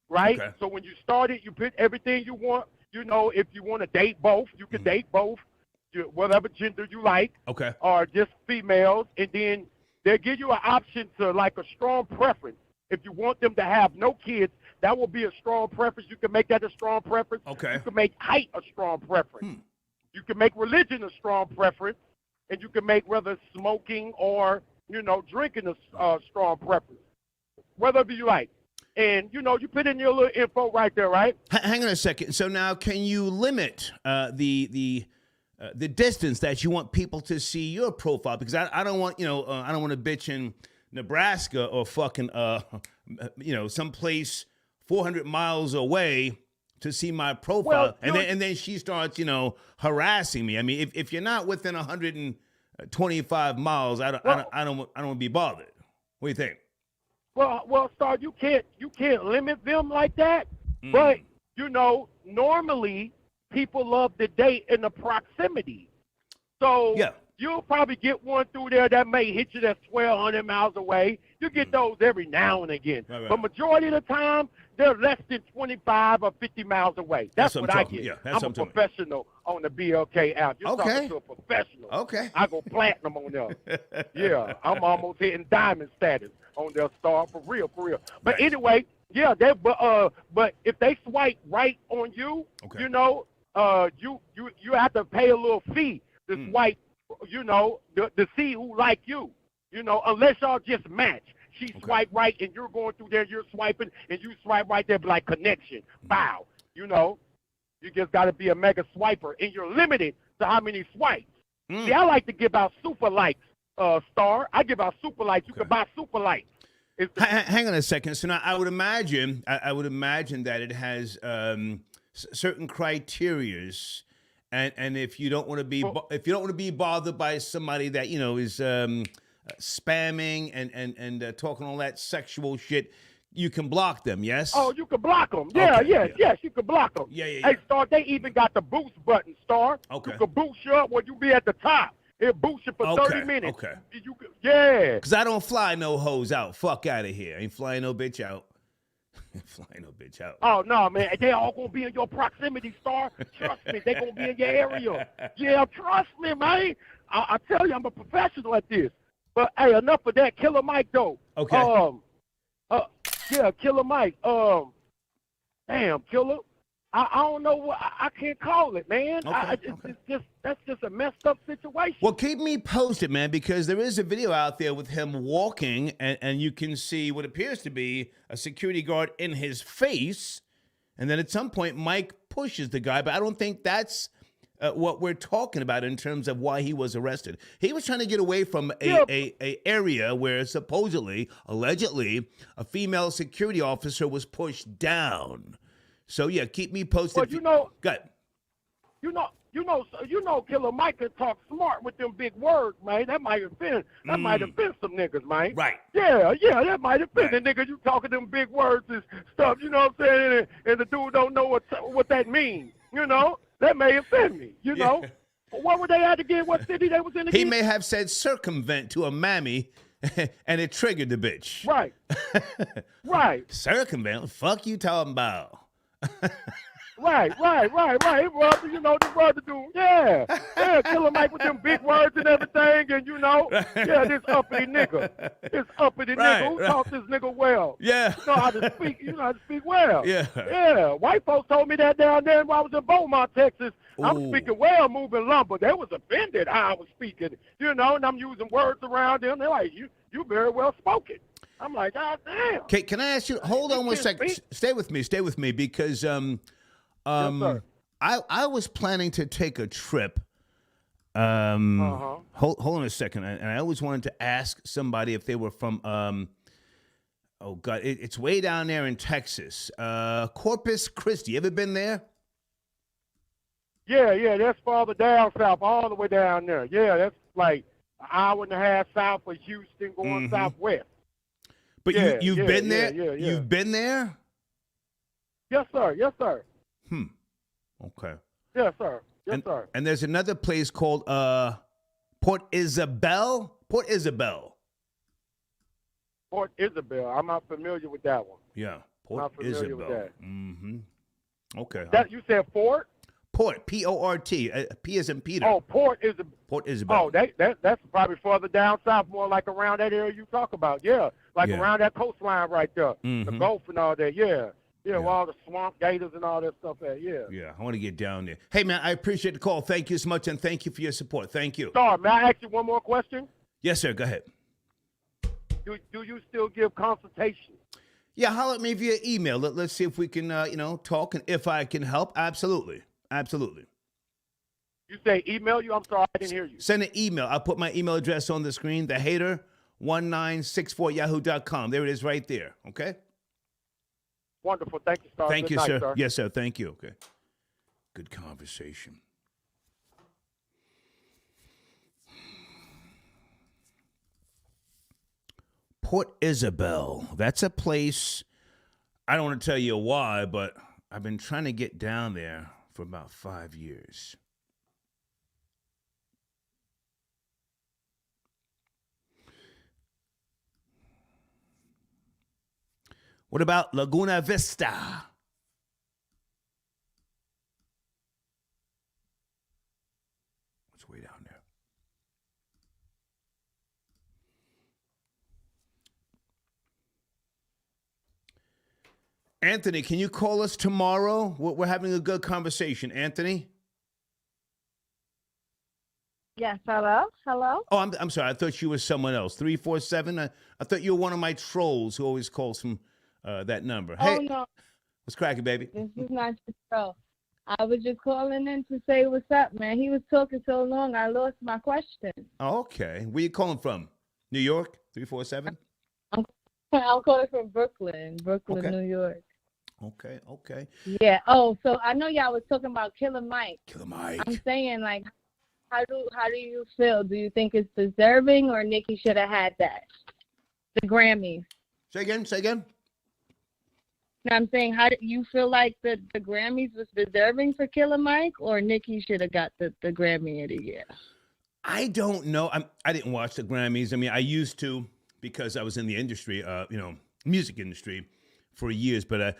right? Okay. So when you start it, you put everything you want. You know, if you want to date both, you can date both, whatever gender you like. Okay. Or just females, and then they give you an option to like a strong preference. If you want them to have no kids, that will be a strong preference. You can make that a strong preference. Okay. You can make height a strong preference. You can make religion a strong preference, and you can make whether smoking or drinking a strong preference, whatever you like. And you put in your little info right there, right? Hang on a second. So now, can you limit the distance that you want people to see your profile? Because I don't want I don't want to bitch in Nebraska or fucking someplace 400 miles away to see my profile, and then she starts harassing me. I mean, if you're not within 125 miles, I don't want to be bothered. What do you think? Well, Star, you can't limit them like that. But normally people love to date in the proximity. So you'll probably get one through there that may hit you that's 1,200 miles away. You get those every now and again. Right. But majority of the time, they're less than 25 or 50 miles away. That's what I get. Yeah, I'm a professional on the BLK app. You're talking to a professional. Okay. I go platinum on them. Yeah, I'm almost hitting diamond status on their Star, for real. But anyway, yeah, but if they swipe right on you, you have to pay a little fee to swipe, to see who like you, unless y'all just match. She swipe right and you're going through there, you're swiping, and you swipe right there, like connection, bow, you just got to be a mega swiper, and you're limited to how many swipes. See, I like to give out super likes, Star. I give out super likes. You can buy super likes. Hang on a second. So now I would imagine that it has certain criterias, and if you don't want to be bothered by somebody that is spamming and talking all that sexual shit, you can block them. Yes. Oh, you can block them. Yes, you can block them. Yeah. Hey, Star, they even got the boost button, Star. Okay. You can boost you up when you be at the top. It boosts you for 30 minutes. Okay. Yeah. Because I don't fly no hoes out. Fuck out of here. Ain't flying no bitch out. Oh, no, man. They all going to be in your proximity, Star. Trust me. They going to be in your area. Yeah, trust me, man. I tell you, I'm a professional at this. But, hey, enough of that. Killer Mike, though. Okay. Killer Mike. Damn, Killer. I don't know what I can't call it, man. That's just a messed up situation. Well, keep me posted, man, because there is a video out there with him walking, and you can see what appears to be a security guard in his face, and then at some point Mike pushes the guy, but I don't think that's what we're talking about in terms of why he was arrested. He was trying to get away from a area where supposedly, allegedly, a female security officer was pushed down. So yeah, keep me posted. Well, Go ahead. Killer Mike can talk smart with them big words, man. That might offend some niggas, man. Right. Yeah, that might offend the nigga. You talking them big words and stuff, you know what I'm saying? And the dude don't know what that means, That may offend me, know. What were they at again? What city they was in again? He may have said circumvent to a mammy, and it triggered the bitch. Right. Right. Circumvent? Fuck you talking about? Right. It was, the brother dude. Yeah. Killer Mike with them big words and everything, and this uppity nigga. This uppity nigga who taught this nigga well. Yeah. You know how to speak well. Yeah. Yeah. White folks told me that down there while I was in Beaumont, Texas. I'm speaking well, moving lumber. They was offended how I was speaking, and I'm using words around them. They're like, you very well spoken. I'm like, God damn. Okay, can I ask you, hold on one second. Stay with me, because yes, sir. I was planning to take a trip. Hold on a second. And I always wanted to ask somebody if they were from, oh, God, it's way down there in Texas. Corpus Christi. You ever been there? Yeah, that's farther down south, all the way down there. Yeah, that's like an hour and a half south of Houston going southwest. But you've been there? Yeah. You've been there? Yes, sir. Okay. Yes, sir. Sir. And there's another place called Port Isabel? Port Isabel. I'm not familiar with that one. Yeah, Port Isabel. With that. Mm-hmm. Okay. You said Fort? Port, P-O-R-T, P as in Peter. Oh, Port Isabel. Port Isabel. Oh, that's probably further down south, more like around that area you talk about. Yeah, around that coastline right there, the Gulf and all that. Yeah, with all the swamp gators and all that stuff there. Yeah. Yeah, I want to get down there. Hey, man, I appreciate the call. Thank you so much, and thank you for your support. Thank you. Sorry, may I ask you one more question? Yes, sir. Go ahead. Do you still give consultations? Yeah, holler at me via email. Let's see if we can, talk, and if I can help. Absolutely. You say email you? I'm sorry, I didn't hear you. Send an email. I'll put my email address on the screen, thehater1964yahoo.com. There it is right there, okay? Wonderful. Thank you, sir. Thank Good you, night, sir. Yes, sir. Thank you. Okay. Good conversation. Port Isabel. That's a place, I don't want to tell you why, but I've been trying to get down there for about 5 years. What about Laguna Vista? It's way down there. Anthony, can you call us tomorrow? We're having a good conversation. Anthony? Yes, hello? Oh, I'm sorry. I thought you were someone else. 347? I thought you were one of my trolls who always calls from that number. Hey, Oh, no, what's cracking, baby? this is not your show. I was just calling in to say what's up, man. He was talking so long, I lost my question. Oh, okay. Where you calling from? New York? 347? I'm calling from Brooklyn, Okay. New York. Okay. Yeah. Oh, so I know y'all was talking about Killer Mike. Killer Mike. I'm saying, like, how do you feel? Do you think it's deserving, or Nicki should have had that? The Grammys. Say again. No, I'm saying, how do you feel like the Grammys was deserving for Killer Mike, or Nicki should have got the Grammy of the year? I don't know. I didn't watch the Grammys. I mean, I used to because I was in the industry, music industry for years, but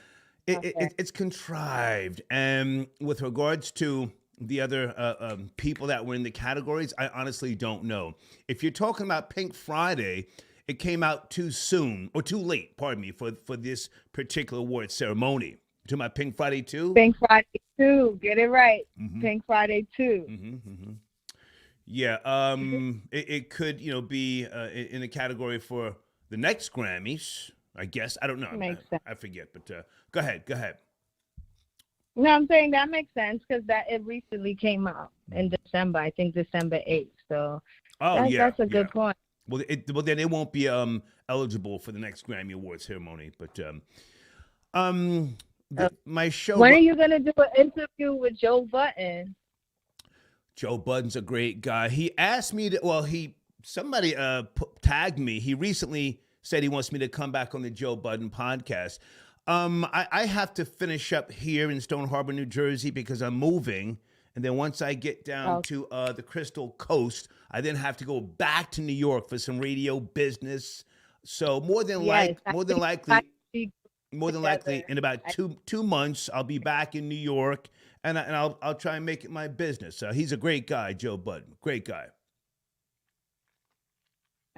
it's contrived. And with regards to the other people that were in the categories, I honestly don't know. If you're talking about Pink Friday, it came out too soon, or too late, pardon me, for this particular award ceremony. You talking about Pink Friday 2? Pink Friday 2, get it right. Mm-hmm. Pink Friday 2. Mm-hmm. Yeah, it could, be in a category for the next Grammys, I guess. I don't know. Makes sense. I forget, but go ahead. No, I'm saying that makes sense because it recently came out in December. I think December 8th. So that's a good point. Well, then it won't be eligible for the next Grammy Awards ceremony. But my show. When are you gonna do an interview with Joe Budden? Joe Budden's a great guy. He asked me to. Well, somebody tagged me. He recently said he wants me to come back on the Joe Budden podcast. I have to finish up here in Stone Harbor, New Jersey, because I'm moving. And then once I get down to the Crystal Coast, I then have to go back to New York for some radio business. So more than likely, more than likely in about two months, I'll be back in New York, and I'll try and make it my business. He's a great guy, Joe Budden. Great guy.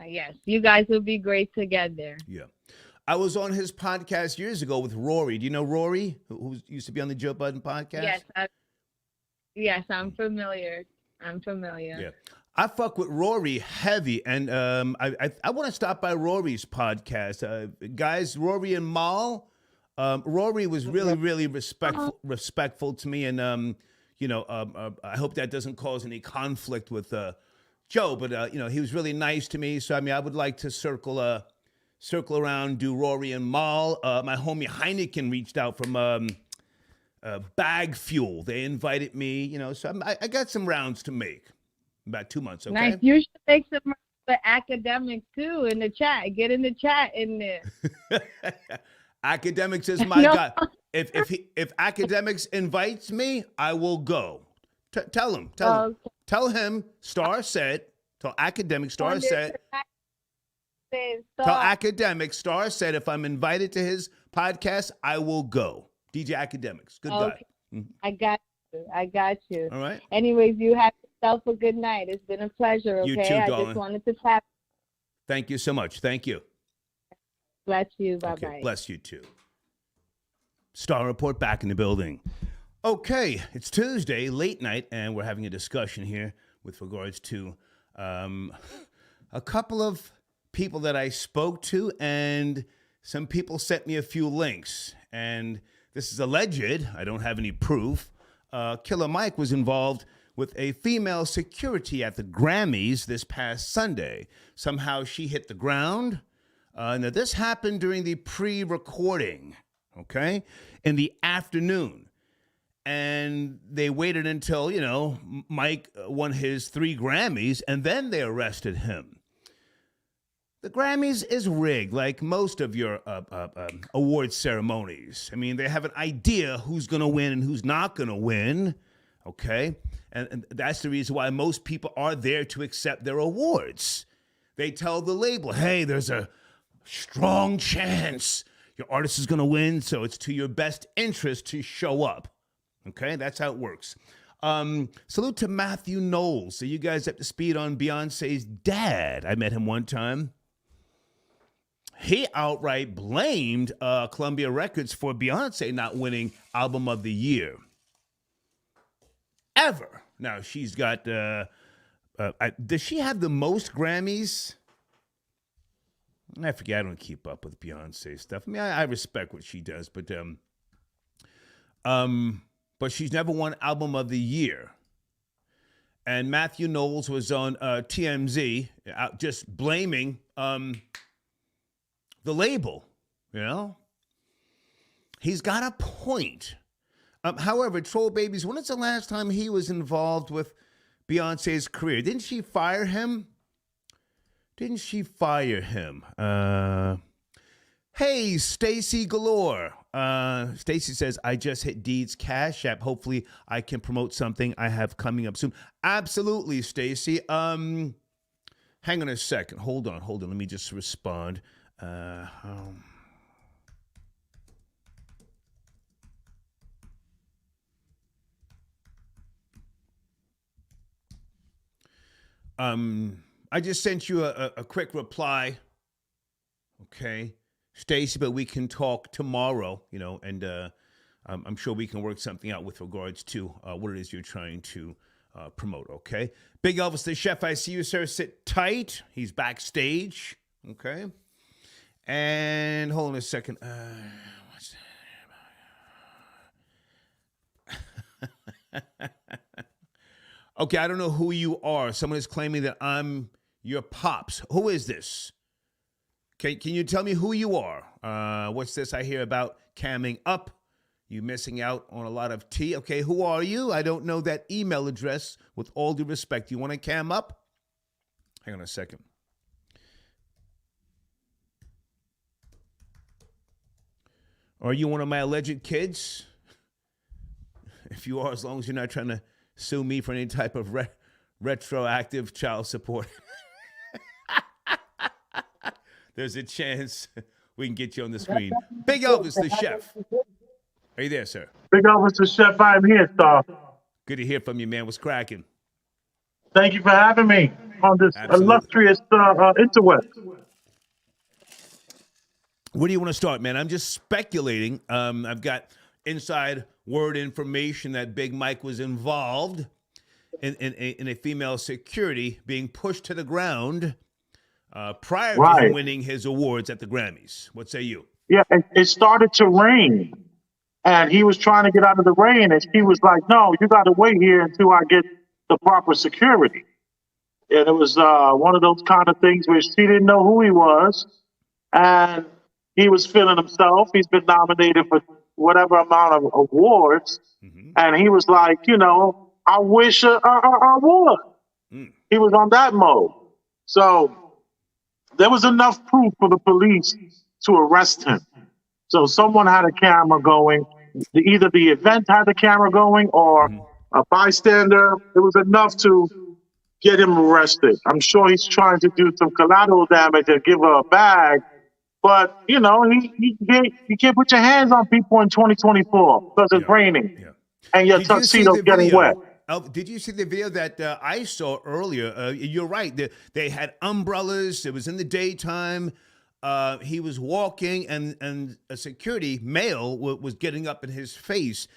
Yes, you guys will be great together. Yeah. I was on his podcast years ago with Rory. Do you know Rory, who used to be on the Joe Budden podcast? Yes, I'm familiar. Yeah. I fuck with Rory heavy, and I want to stop by Rory's podcast. Guys, Rory and Mal, Rory was really respectful to me, and I hope that doesn't cause any conflict with Joe, but he was really nice to me. So I would like to circle around, do Rory and Mal. My homie Heineken reached out from Bag Fuel. They invited me, so I got some rounds to make. About 2 months, okay? Nice. You should make some for Academics too in the chat. Get in the chat in there. Academics is my guy. If Academics invites me, I will go. Tell him. Tell him. Star said. Tell Academics. Star said. Tell Academics. Star said if I'm invited to his podcast, I will go. DJ Academics. Good guy. Mm-hmm. I got you. All right. Anyways, you have yourself a good night. It's been a pleasure. Okay. You too, darling. I just wanted to tap. Thank you so much. Thank you. Bless you. Bye bye. Okay, bless you too. Star Report back in the building. Okay, it's Tuesday, late night, and we're having a discussion here with regards to a couple of people that I spoke to, and some people sent me a few links. And this is alleged. I don't have any proof. Killer Mike was involved with a female security at the Grammys this past Sunday. Somehow she hit the ground. Now, this happened during the pre-recording, okay, in the afternoon. And they waited until, Mike won his 3 Grammys, and then they arrested him. The Grammys is rigged, like most of your award ceremonies. I mean, they have an idea who's going to win and who's not going to win, okay? And that's the reason why most people are there to accept their awards. They tell the label, hey, there's a strong chance your artist is going to win, so it's to your best interest to show up, okay? That's how it works. Salute to Matthew Knowles. So you guys up to speed on Beyonce's dad. I met him one time. He outright blamed Columbia Records for Beyonce not winning Album of the Year. Ever. Now, she's got, does she have the most Grammys? I forget, I don't keep up with Beyonce stuff. I mean, I respect what she does, but she's never won Album of the Year. And Matthew Knowles was on TMZ, just blaming the label, He's got a point. However, Troll Babies, when is the last time he was involved with Beyonce's career? Didn't she fire him? Hey, Stacy Galore. Stacy says, I just hit Deed's Cash App. Hopefully I can promote something I have coming up soon. Absolutely, Stacy. Hang on a second. Hold on. Let me just respond. I just sent you a quick reply. Okay, Stacy, but we can talk tomorrow, and I'm sure we can work something out with regards to what it is you're trying to promote, okay? Big Elvis the Chef, I see you, sir. Sit tight. He's backstage, okay? And hold on a second. What's that? Okay, I don't know who you are. Someone is claiming that I'm your pops. Who is this? Can you tell me who you are? What's this I hear about camming up? You missing out on a lot of tea. Okay, who are you? I don't know that email address. With all due respect, you want to cam up? Hang on a second. Are you one of my alleged kids? If you are, as long as you're not trying to sue me for any type of retroactive child support. There's a chance we can get you on the screen. Big Elvis, the chef. Are you there, sir? Big Elvis, the chef. I'm here, Star. Good to hear from you, man. What's cracking? Thank you for having me on this Absolutely. illustrious interweb. Where do you want to start, man? I'm just speculating. I've got inside word information that Big Mike was involved in a female security being pushed to the ground prior to him winning his awards at the Grammys. What say you? Yeah, it started to rain, and he was trying to get out of the rain, and she was like, "No, you got to wait here until I get the proper security." And it was one of those kind of things where she didn't know who he was, and he was feeling himself. He's been nominated for whatever amount of awards, and he was like, I wish I would. He was on that mode. So there was enough proof for the police to arrest him. So someone had a camera going. Either the event had the camera going or a bystander. It was enough to get him arrested. I'm sure he's trying to do some collateral damage and give her a bag. But, you can't put your hands on people in 2024 because it's raining and your tuxedo's getting wet. Did you see the video that I saw earlier? You're right. They had umbrellas. It was in the daytime. He was walking, and a security male was getting up in his face.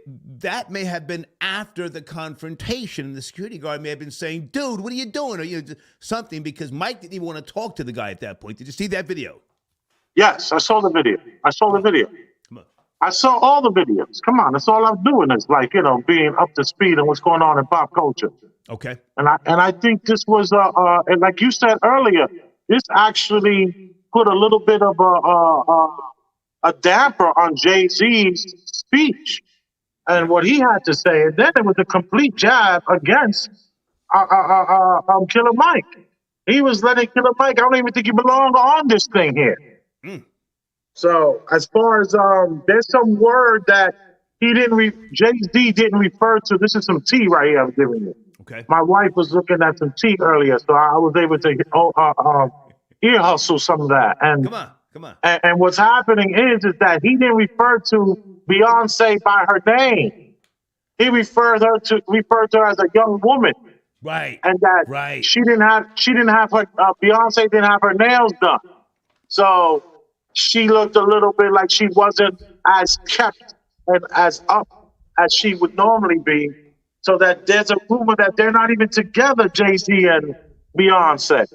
That may have been after the confrontation. The security guard may have been saying, "Dude, what are you doing?" Or something, because Mike didn't even want to talk to the guy at that point. Did you see that video? Yes, I saw the video. I saw all the videos. Come on, that's all I'm doing is being up to speed on what's going on in pop culture. Okay. And I think this was and like you said earlier, this actually put a little bit of a damper on Jay-Z's speech and what he had to say, and then it was a complete jab against Killer Mike. He was letting Killer Mike. I don't even think he belonged on this thing here. So as far as there's some word that Jay-Z didn't refer to. This is some tea right here I'm giving you. Okay. My wife was looking at some tea earlier, so I was able to ear hustle some of that. And come on. And what's happening is that he didn't refer to Beyonce by her name. He referred to her as a young woman. Right. And that she didn't have her Beyonce didn't have her nails done. So she looked a little bit like she wasn't as kept and as up as she would normally be. So that there's a rumor that they're not even together, Jay-Z and Beyonce.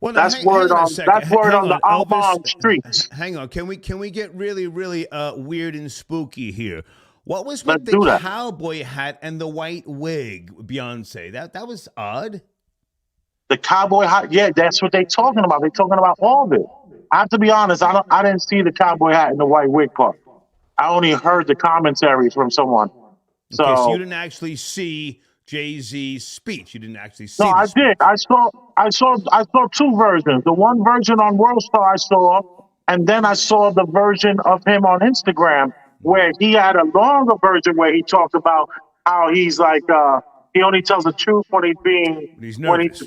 Well, that's word on the outbound streets. Hang on, can we get really weird and spooky here? What was with the cowboy hat and the white wig, Beyonce? That was odd. The cowboy hat, yeah, that's what they're talking about. They're talking about all of it. I have to be honest, I didn't see the cowboy hat and the white wig part. I only heard the commentary from someone. So you didn't actually see Jay-Z's speech. You didn't actually see. No, I did. I saw two versions. The one version on World Star I saw, and then I saw the version of him on Instagram where he had a longer version where he talked about how he's like he only tells the truth when he's nervous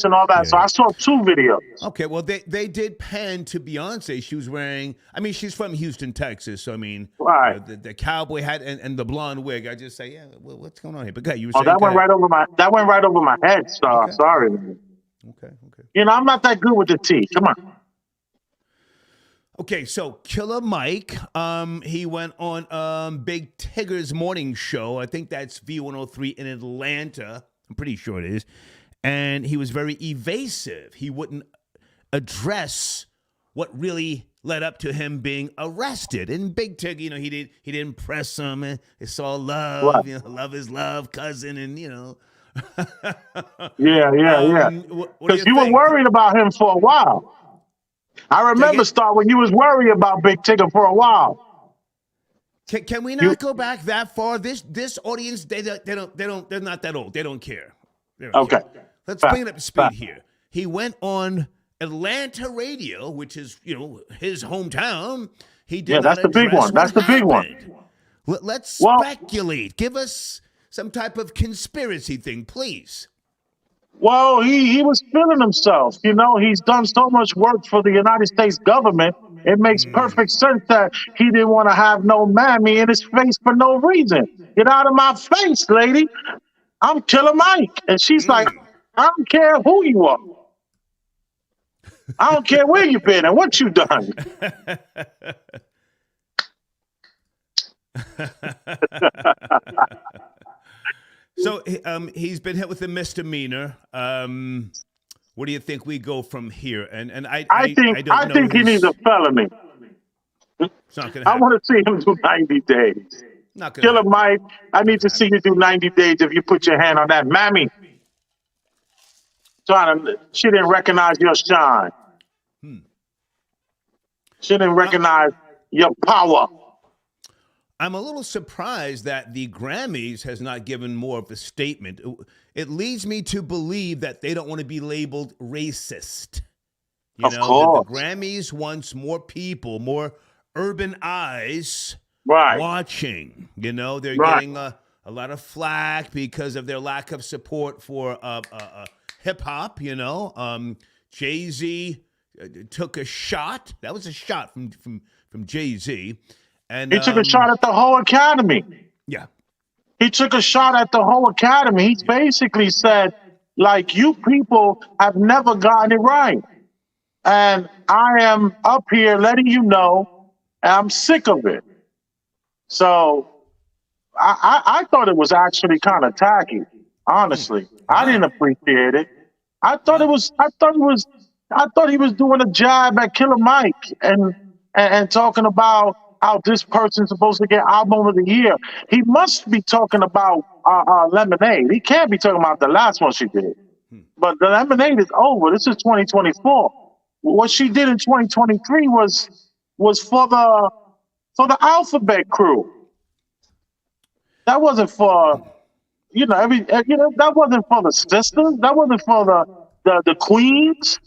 and all that. Yeah. So I saw two videos. Okay, well they did pan to Beyonce. She was wearing, she's from Houston, Texas. So right. The cowboy hat and the blonde wig. I just say, yeah, well, what's going on here? But God, you were saying that went right over my head. So okay. Sorry. Okay. I'm not that good with the tea. Come on. Okay, so Killer Mike, he went on Big Tigger's morning show. I think that's V103 in Atlanta. I'm pretty sure it is. And he was very evasive. He wouldn't address what really led up to him being arrested. And Big Tigger, he didn't press him. It's all love. Love is love, cousin, and Yeah. Because you were worried about him for a while. I remember, Star, when you was worried about Big Tigger for a while. Can we not go back that far? This audience, they're not that old. They don't care. Okay. Let's bring it up to speed here. He went on Atlanta radio, which is his hometown. He did. Yeah, that's the big one. That's the big one. Let's speculate. Give us some type of conspiracy thing, please. Well, he was feeling himself. You know, he's done so much work for the United States government. It makes perfect sense that he didn't want to have no mammy in his face for no reason. Get out of my face, lady. I'm Killer Mike. And she's like, I don't care who you are. I don't care where you been and what you done. So he's been hit with a misdemeanor. Where do you think we go from here? And I think he needs a felony. It's not gonna I happen. want to see him do 90 days. Not gonna Killer happen. Mike, I need to see you do 90 days if you put your hand on that mammy. She didn't recognize your shine. She didn't recognize your power. I'm a little surprised that the Grammys has not given more of a statement. It leads me to believe that they don't want to be labeled racist. You Of know, course. the Grammys wants more people, more urban eyes Right. watching. You know, they're Right. getting a lot of flack because of their lack of support for hip hop. You know, Jay-Z took a shot. That was a shot from Jay-Z. And He took a shot at the whole academy. Yeah. He took a shot at the whole academy. He basically said, like, you people have never gotten it right. And I am up here letting you know, and I'm sick of it. So I thought it was actually kind of tacky, honestly. I didn't appreciate it. I thought he was doing a jab at Killer Mike and talking about how this person's supposed to get album of the year. He must be talking about Lemonade. He can't be talking about the last one she did. But the Lemonade is over. This is 2024. What she did in 2023 was for the Alphabet crew. That wasn't for that wasn't for the sisters. That wasn't for the queens.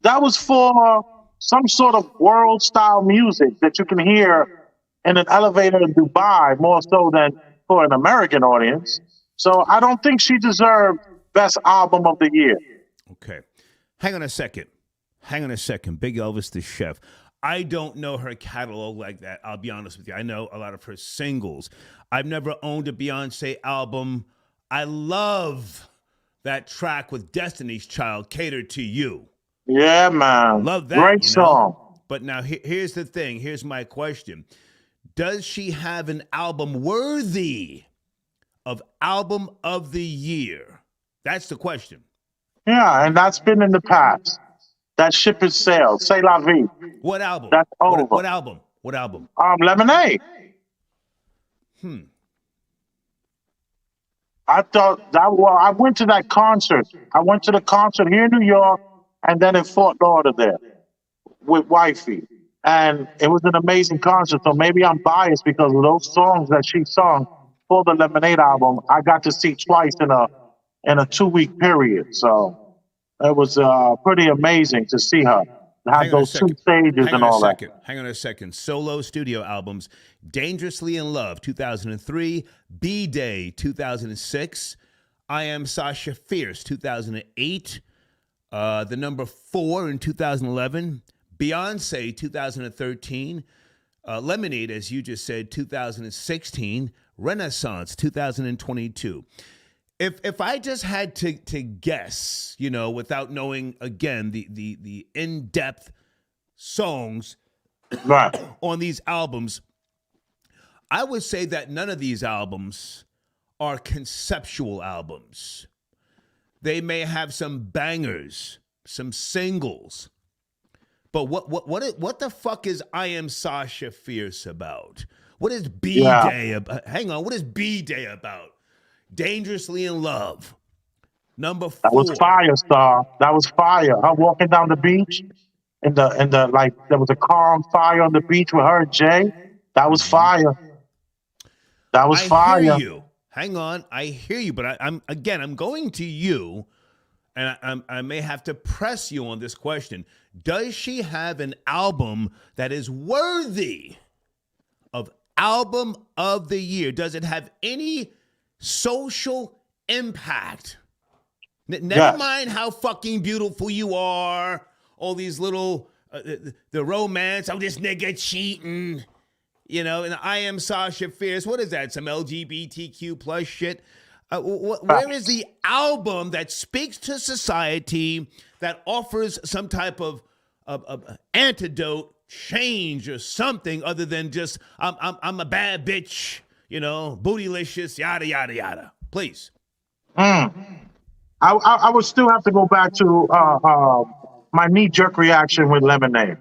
That was for some sort of world style music that you can hear in an elevator in Dubai more so than for an American audience. So I don't think she deserved best album of the year. Okay. Hang on a second. Big Elvis the Chef. I don't know her catalog like that. I'll be honest with you. I know a lot of her singles. I've never owned a Beyonce album. I love that track with Destiny's Child, Catered to You. Yeah, man. Love that. Great song. But now here's the thing. Here's my question. Does she have an album worthy of album of the year? That's the question. Yeah, and that's been in the past. That ship has sailed. C'est la vie. What album? That's over. What album? Lemonade. I thought that. Well, I went to that concert. I went to the concert here in New York, and then in Fort Lauderdale with wifey, and it was an amazing concert. So maybe I'm biased because of those songs that she sung for the Lemonade album. I got to see twice in a 2-week period. So it was pretty amazing to see her have those two stages and all that. Hang on a second. Solo studio albums: Dangerously in Love, 2003; B-Day, 2006; I Am Sasha Fierce, 2008; The Number 4 in 2011; Beyonce, 2013; Lemonade, as you just said, 2016; Renaissance, 2022. If I just had to guess, you know, without knowing again the in-depth songs right on these albums, I would say that none of these albums are conceptual albums. They may have some bangers, some singles, but what the fuck is I Am Sasha Fierce about? What is B-Day about? Hang on, what is B-Day about? Dangerously in Love, number 4. That was fire, Star. That was fire. Her walking down the beach, and the like. There was a calm fire on the beach with her and Jay. That was fire. That was fire. I hear you. Hang on, I hear you, but I'm going to you, and I may have to press you on this question. Does she have an album that is worthy of album of the year? Does it have any social impact? Never mind how fucking beautiful you are. All these little, the romance. Oh, this nigga cheating. You know, and I am Sasha Fierce. What is that? Some LGBTQ plus shit? Where is the album that speaks to society, that offers some type of antidote, change, or something other than just I'm a bad bitch, you know, bootylicious, yada yada yada. Please. I would still have to go back to my knee-jerk reaction with Lemonade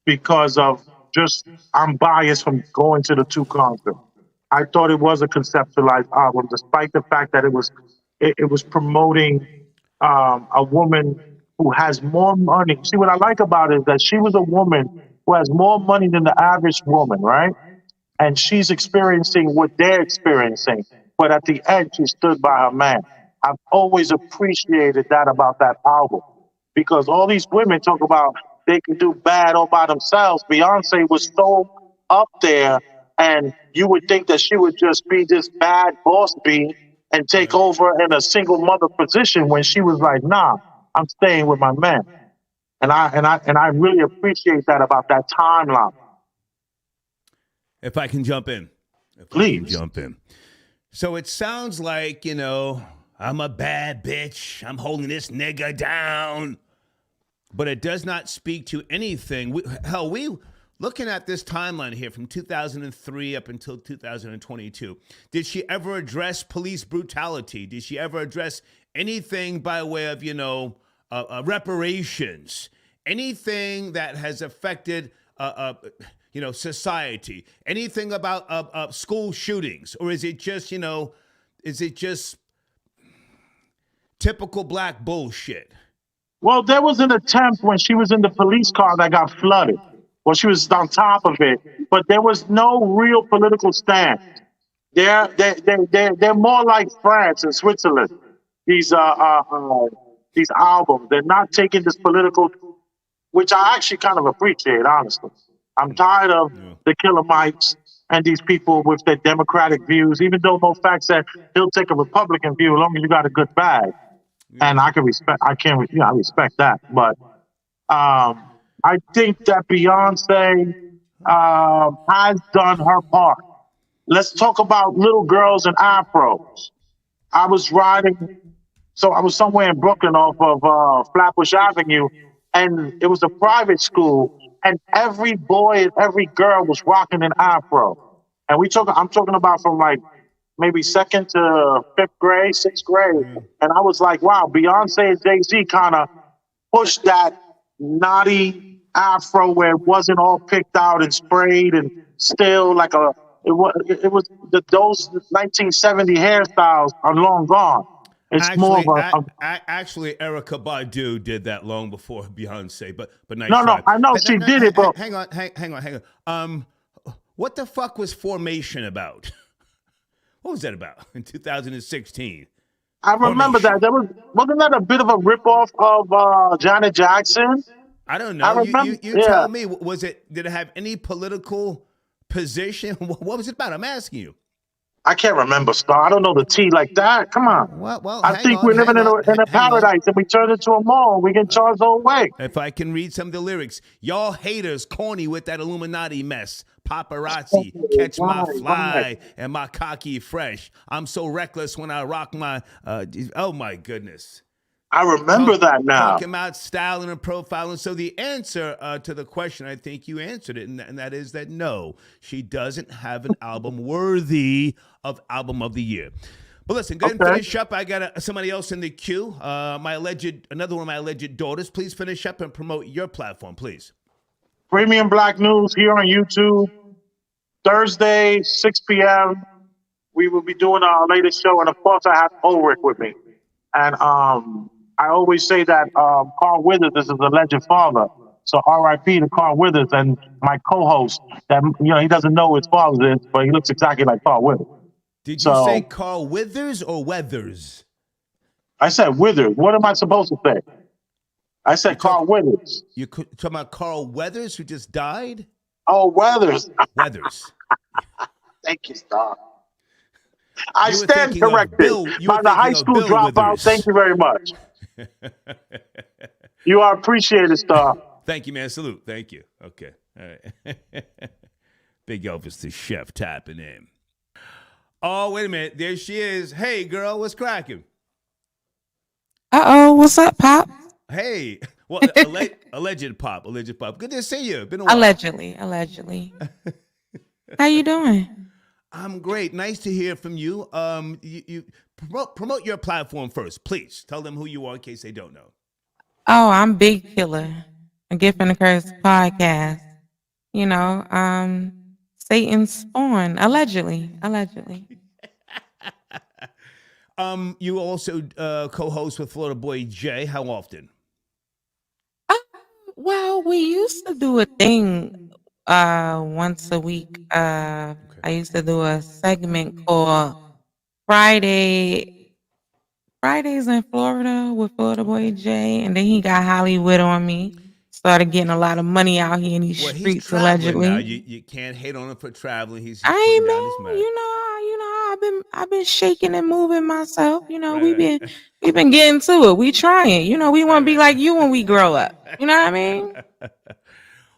because of just I'm biased from going to the two concerts. I thought it was a conceptualized album, despite the fact that it was promoting a woman who has more money. See, what I like about it is that she was a woman who has more money than the average woman, right? And she's experiencing what they're experiencing. But at the end, she stood by her man. I've always appreciated that about that album because all these women talk about they can do bad all by themselves. Beyonce was so up there, and you would think that she would just be this bad boss bee and take over in a single mother position when she was like, nah, I'm staying with my man. And I really appreciate that about that timeline. If I can jump in. Please. So it sounds like, you know, I'm a bad bitch. I'm holding this nigga down. But it does not speak to anything. We looking at this timeline here from 2003 up until 2022. Did she ever address police brutality? Did she ever address anything by way of, you know, reparations? Anything that has affected, you know, society? Anything about school shootings? Or is it just, you know, typical black bullshit? Well, there was an attempt when she was in the police car that got flooded. Well, she was on top of it, but there was no real political stand. They're more like France and Switzerland. These albums, they're not taking this political, which I actually kind of appreciate, honestly. I'm tired of the Killer Mikes and these people with their democratic views, even though no fact said he'll take a Republican view as long as you got a good bag. And I respect that. But I think that Beyonce has done her part. Let's talk about little girls and afros. I was somewhere in Brooklyn off of Flatbush Avenue, and it was a private school, and every boy and every girl was rocking an afro. And I'm talking about from like maybe second to fifth grade, sixth grade. And I was like, wow, Beyonce and Jay-Z kind of pushed that naughty afro where it wasn't all picked out and sprayed and still like those 1970 hairstyles are long gone. It's actually, more of actually, Erykah Badu did that long before Beyonce, but nice. No, I know she did it, but hang on. What the fuck was Formation about? What was that about in 2016? I remember that. Wasn't that a bit of a ripoff of Janet Jackson? I don't know. You tell me. Did it have any political position? What was it about? I'm asking you. I can't remember, Star. I don't know the tea like that. Come on. Well, I think we're living in a paradise, and we turn it to a mall. We can charge the whole way. If I can read some of the lyrics, y'all haters corny with that Illuminati mess. Paparazzi, catch my fly and my cocky fresh. I'm so reckless when I rock my. Oh my goodness. I remember that now. Talking about styling and profiling. So the answer to the question, I think you answered it, and that is that no, she doesn't have an album worthy of Album of the Year. But listen, go ahead and finish up. I got somebody else in the queue. Another one of my alleged daughters. Please finish up and promote your platform, please. Premium Black News here on YouTube. Thursday, 6 p.m. We will be doing our latest show, and of course, I have Ulrich with me. And I always say that Carl Withers is his alleged father. So R.I.P. to Carl Withers and my co-host. That he doesn't know who his father is, but he looks exactly like Carl Withers. Did you say Carl Withers or Weathers? I said Withers. What am I supposed to say? I said Carl Withers. You talking about Carl Weathers, who just died? Oh, Weathers. Weathers. Thank you, Star. I You were stand thinking of corrected Bill. You were by the high thinking of school Bill dropout. Thank Withers. you very much. You are appreciated, Star. Thank you, man. Salute. Thank you. Okay. All right. Big Elvis the chef tapping in. Oh, wait a minute. There she is. Hey, girl, what's cracking? Uh-oh, what's up, Pop? Hey. Well, alleged pop. Good to see you. Been a while. Allegedly. How you doing? I'm great. Nice to hear from you. You promote your platform first, please. Tell them who you are in case they don't know. Oh, I'm Big Killer, a Gift and a Curse podcast. You know, Satan's spawn, allegedly. You also co-host with Florida Boy Jay. How often? Well, we used to do a thing once a week. I used to do a segment called Fridays in Florida with Florida Boy Jay, and then he got Hollywood on me. Started getting a lot of money out here in these streets, he's traveling allegedly. now. You can't hate on him for traveling. He's I putting down know, his money. you know, I've been shaking and moving myself. You know, we've been getting to it. We trying. You know, we want to be like you when we grow up. You know what I mean?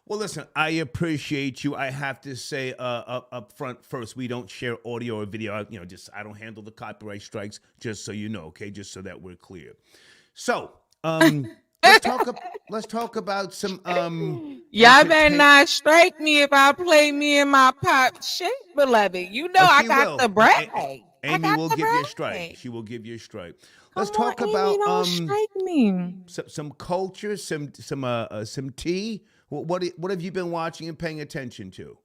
Well, listen, I appreciate you. I have to say up front first, we don't share audio or video. I don't handle the copyright strikes, just so you know, okay? Just so that we're clear. So, let's talk about some Y'all better not strike me if I play me and my pop shit, beloved. You know I got the brag. Amy will give you a strike. She will give you a strike. Let's talk about don't strike me. Some culture, some tea. What have you been watching and paying attention to?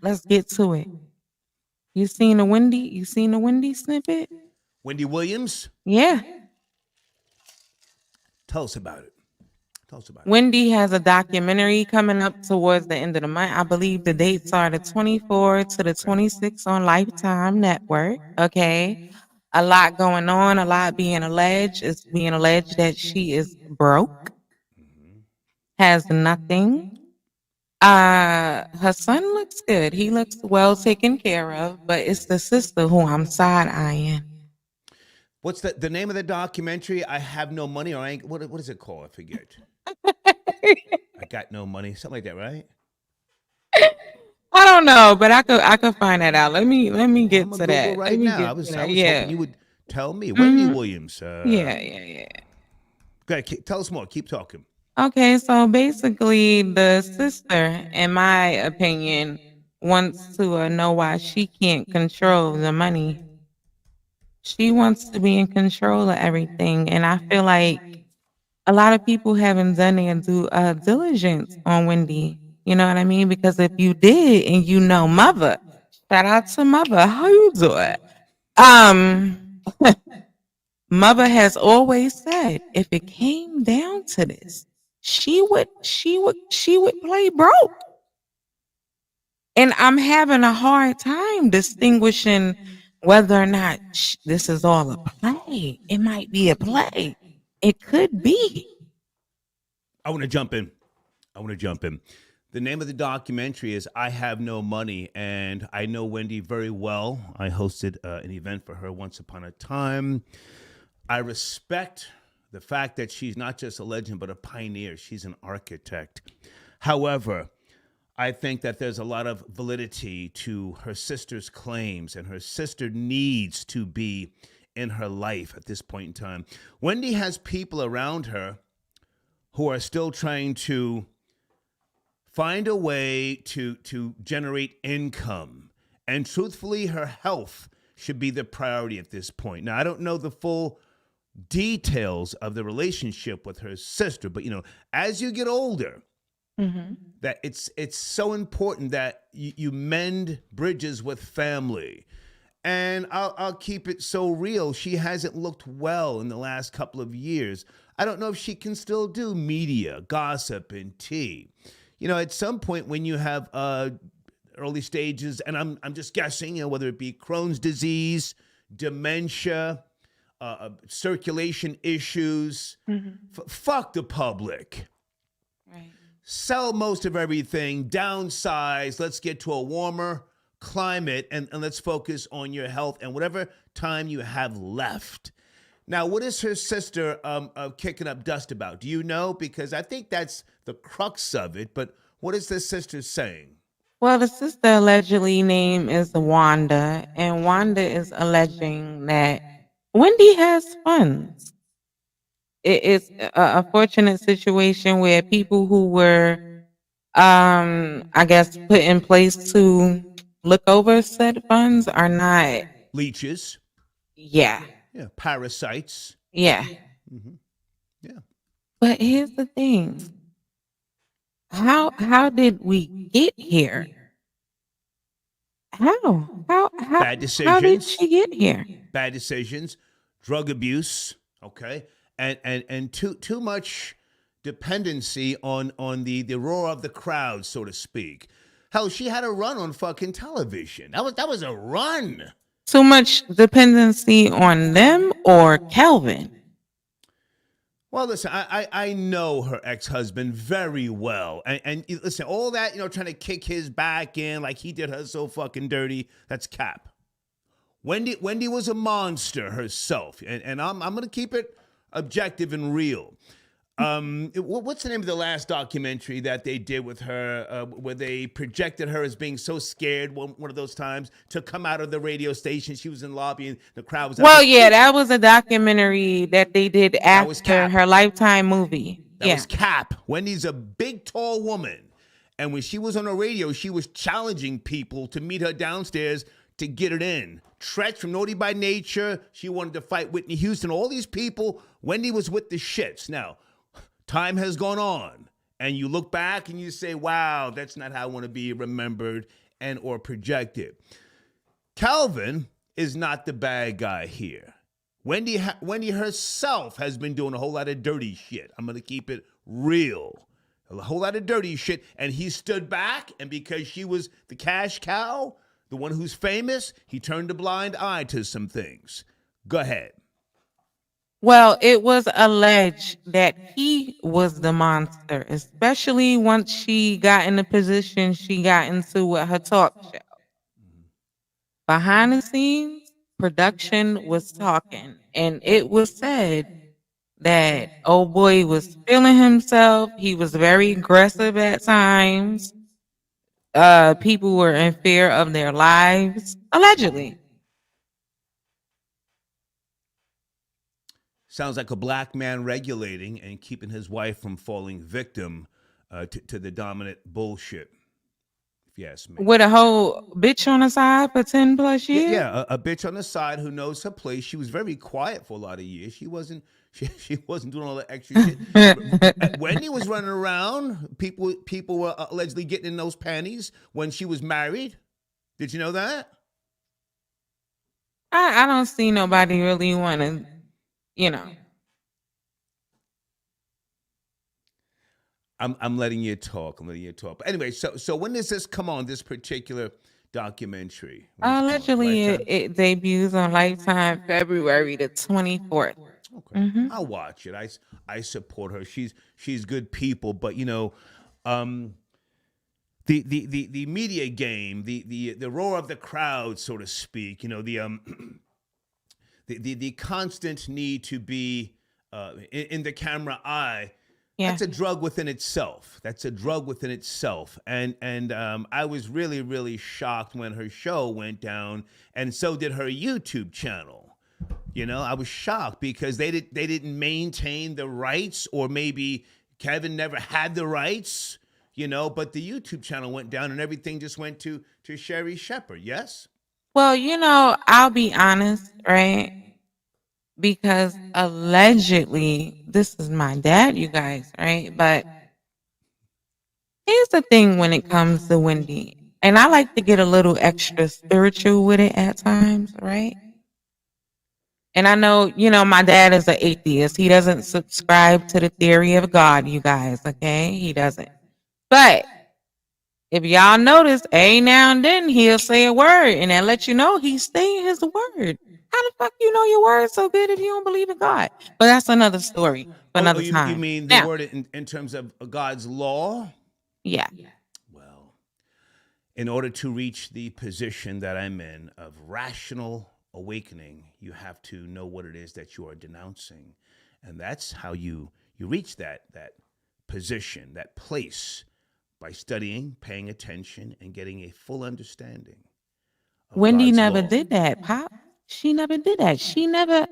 Let's get to it. You seen the Wendy snippet? Wendy Williams? Yeah. Tell us about it. Wendy has a documentary coming up towards the end of the month. I believe the dates are the 24th to the 26th on Lifetime Network. Okay. A lot going on, a lot being alleged. It's being alleged that she is broke, has nothing. Her son looks good. He looks well taken care of, but it's the sister who I'm side-eyeing. What's the name of the documentary? I Have No Money, or what is it called? I forget. I Got No Money, something like that, right? I don't know, but I could find that out. Let me get to that right now. I was hoping you would tell me. Wendy Williams. Yeah. Go ahead, tell us more. Keep talking. Okay, so basically, the sister, in my opinion, wants to know why she can't control the money. She wants to be in control of everything, and I feel like a lot of people haven't done their due diligence on Wendy. You know what I mean? Because if you did, and you know Mother, shout out to Mother. How you doing? Mother has always said, if it came down to this, she would play broke. And I'm having a hard time distinguishing whether or not this is all a play. It might be a play. It could be. I want to jump in. The name of the documentary is I Have No Money, and I know Wendy very well. I hosted an event for her once upon a time. I respect the fact that she's not just a legend, but a pioneer. She's an architect. However, I think that there's a lot of validity to her sister's claims, and her sister needs to be in her life at this point in time. Wendy has people around her who are still trying to find a way to generate income. And truthfully, her health should be the priority at this point. Now, I don't know the full details of the relationship with her sister, but as you get older, that it's so important that you mend bridges with family. And I'll keep it so real. She hasn't looked well in the last couple of years. I don't know if she can still do media, gossip, and tea. At some point when you have early stages, and I'm just guessing, whether it be Crohn's disease, dementia, circulation issues, fuck the public. Right. Sell most of everything, downsize, let's get to a warmer climate, and let's focus on your health and whatever time you have left. Now, what is her sister kicking up dust about? Do you know? Because I think that's the crux of it. But what is the sister saying? Well, the sister allegedly name is Wanda, and Wanda is alleging that Wendy has funds. It's a fortunate situation where people who were, I guess, put in place to look over said funds are not leeches. Yeah. Yeah. Parasites. Yeah. Mm-hmm. Yeah. But here's the thing. How did we get here? How Bad decisions. How did she get here? Bad decisions, drug abuse, okay, and too much dependency on the roar of the crowd, so to speak. Hell, she had a run on fucking television. That was a run. Too much dependency on them or Calvin? Well, listen, I know her ex-husband very well. And listen, all that, trying to kick his back in like he did her so fucking dirty, that's cap. Wendy was a monster herself. And I'm going to keep it objective and real. What's the name of the last documentary that they did with her where they projected her as being so scared one of those times to come out of the radio station? She was in the lobby and the crowd was... Well, yeah, that was a documentary that they did after her Lifetime movie. That was cap. Wendy's a big, tall woman. And when she was on the radio, she was challenging people to meet her downstairs to get it in. Tretch from Naughty by Nature. She wanted to fight Whitney Houston. All these people, Wendy was with the shits. Now, time has gone on, and you look back and you say, wow, that's not how I want to be remembered and or projected. Calvin is not the bad guy here. Wendy herself has been doing a whole lot of dirty shit. I'm going to keep it real. A whole lot of dirty shit, and he stood back, and because she was the cash cow, the one who's famous, he turned a blind eye to some things. Go ahead. Well, it was alleged that he was the monster, especially once she got in the position she got into with her talk show. Behind the scenes, production was talking, and it was said that old boy was feeling himself. He was very aggressive at times. People were in fear of their lives, allegedly. Sounds like a black man regulating and keeping his wife from falling victim to the dominant bullshit, if you ask me. With a whole bitch on the side for 10 plus years? Yeah, a bitch on the side who knows her place. She was very quiet for a lot of years. She wasn't doing all the extra shit. Wendy was running around. People were allegedly getting in those panties when she was married. Did you know that? I don't see nobody really want to, I'm letting you talk. But anyway, so when does this come on, this particular documentary? Allegedly, it debuts on Lifetime February the 24th. Okay. Mm-hmm. I'll watch it. I support her. She's good people, but the media game, the roar of the crowd, so to speak, the constant need to be in the camera eye. Yeah. That's a drug within itself. And I was really, really shocked when her show went down, and so did her YouTube channel. I was shocked because they didn't maintain the rights, or maybe Kevin never had the rights, but the YouTube channel went down and everything just went to Sherry Shepherd, yes? Well, I'll be honest, right? Because allegedly, this is my dad, you guys, right? But here's the thing when it comes to Wendy, and I like to get a little extra spiritual with it at times, right? And I know, my dad is an atheist. He doesn't subscribe to the theory of God, you guys, okay? He doesn't. But if y'all notice, now and then he'll say a word, and that lets you know he's saying his word. How the fuck you know your word so good if you don't believe in God? But that's another story for another time. You mean the word in terms of God's law? Yeah. Well, in order to reach the position that I'm in of rational awakening, you have to know what it is that you are denouncing. And that's how you reach that position, that place, by studying, paying attention, and getting a full understanding. Wendy God's never law. did that, Pop. She never did that. She never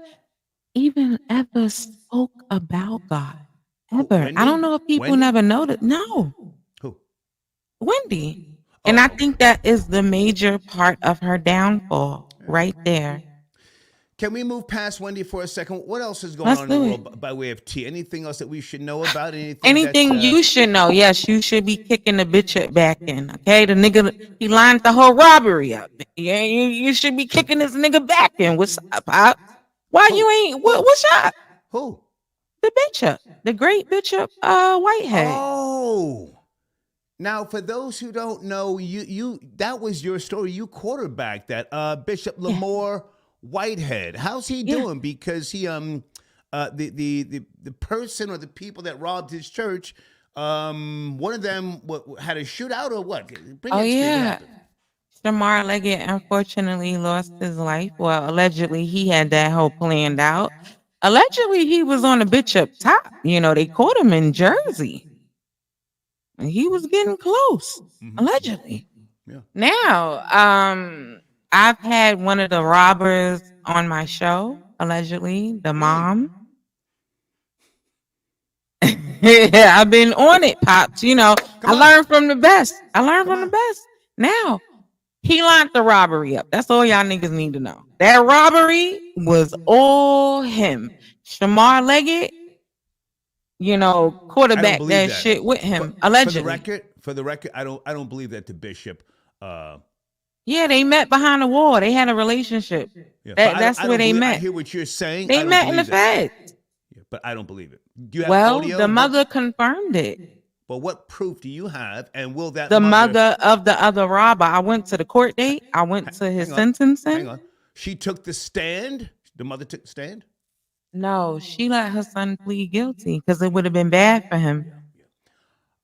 even ever spoke about God. Ever. I don't know if people never know that. No. Who? Wendy. And I think that is the major part of her downfall right there. Can we move past Wendy for a second? What else is going on in the world by way of tea? Anything else that we should know about? Anything you should know? Yes, you should be kicking the bitch back in. Okay, the nigga, he lined the whole robbery up. Yeah, you should be kicking this nigga back in. What's up, Pop? Why you ain't? What's up? Who? The bishop, the great Bishop Whitehead. Oh. Now, for those who don't know, you that was your story. You quarterbacked that Bishop Lamore Whitehead. How's he doing? Because he the person or the people that robbed his church, one of them had a shootout or what? Shamar Leggett unfortunately lost his life. Well, allegedly he had that whole planned out. Allegedly he was on the Bishop top. You know, they caught him in Jersey. And he was getting close, allegedly. Yeah. Now, I've had one of the robbers on my show, allegedly, the mom. Yeah, I've been on it, Pops. You know, I learned from the best. Now, he lined the robbery up. That's all y'all niggas need to know. That robbery was all him. Shamar Leggett, you know, quarterback that shit with him, allegedly. For the record, I don't believe that the bishop. Yeah, they met behind the wall. They had a relationship. Yeah, that's where they met. I hear what you're saying. They met in the Fed. Yeah, but I don't believe it. Do you have audio? The mother confirmed it. But what proof do you have? And will that the mother of the other robber? I went to the court date. I went to his sentencing. Hang on. She took the stand. The mother took the stand. No, she let her son plead guilty because it would have been bad for him.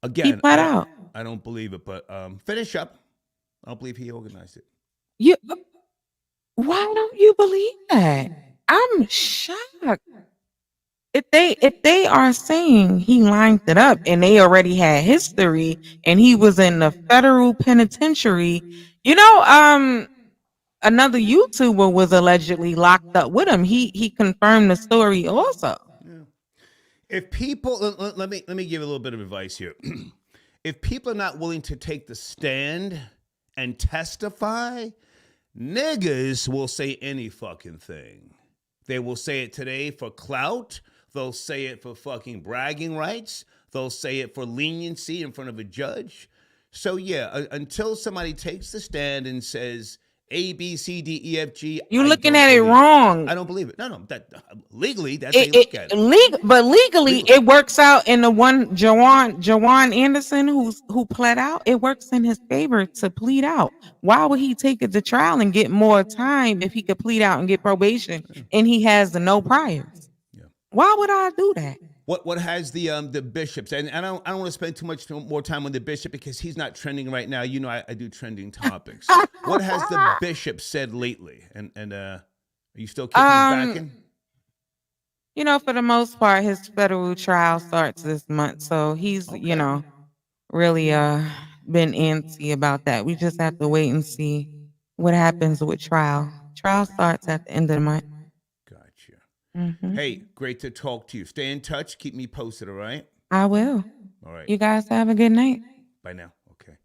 Again, he pled out. I don't believe it, but finish up. I don't believe he organized it. Why don't you believe that? I'm shocked. If they are saying he lined it up and they already had history and he was in the federal penitentiary, you know, another YouTuber was allegedly locked up with him. He confirmed the story also. Yeah. If people, let me give a little bit of advice here. If people are not willing to take the stand and testify, niggas will say any fucking thing. They will say it today for clout. They'll say it for fucking bragging rights. They'll say it for leniency in front of a judge. So yeah, until somebody takes the stand and says A, B, C, D, E, F, G, you're looking at it wrong. I don't believe it. No, that legally that's how you look at it. But legally, it works out in the one Jawan Anderson who pled out. It works in his favor to plead out. Why would he take it to trial and get more time if he could plead out and get probation and he has the no priors? Yeah. Why would I do that? What has the bishops, and I don't want to spend too much more time on the bishop because he's not trending right now. You know, I do trending topics. What has the bishop said lately? And are you still kicking his back in? You know, for the most part, his federal trial starts this month, so he's you know really been antsy about that. We just have to wait and see what happens with trial. Trial starts at the end of the month. Mm-hmm. Hey, great to talk to you. Stay in touch. Keep me posted, all right? I will. All right. You guys have a good night. Bye now. Okay.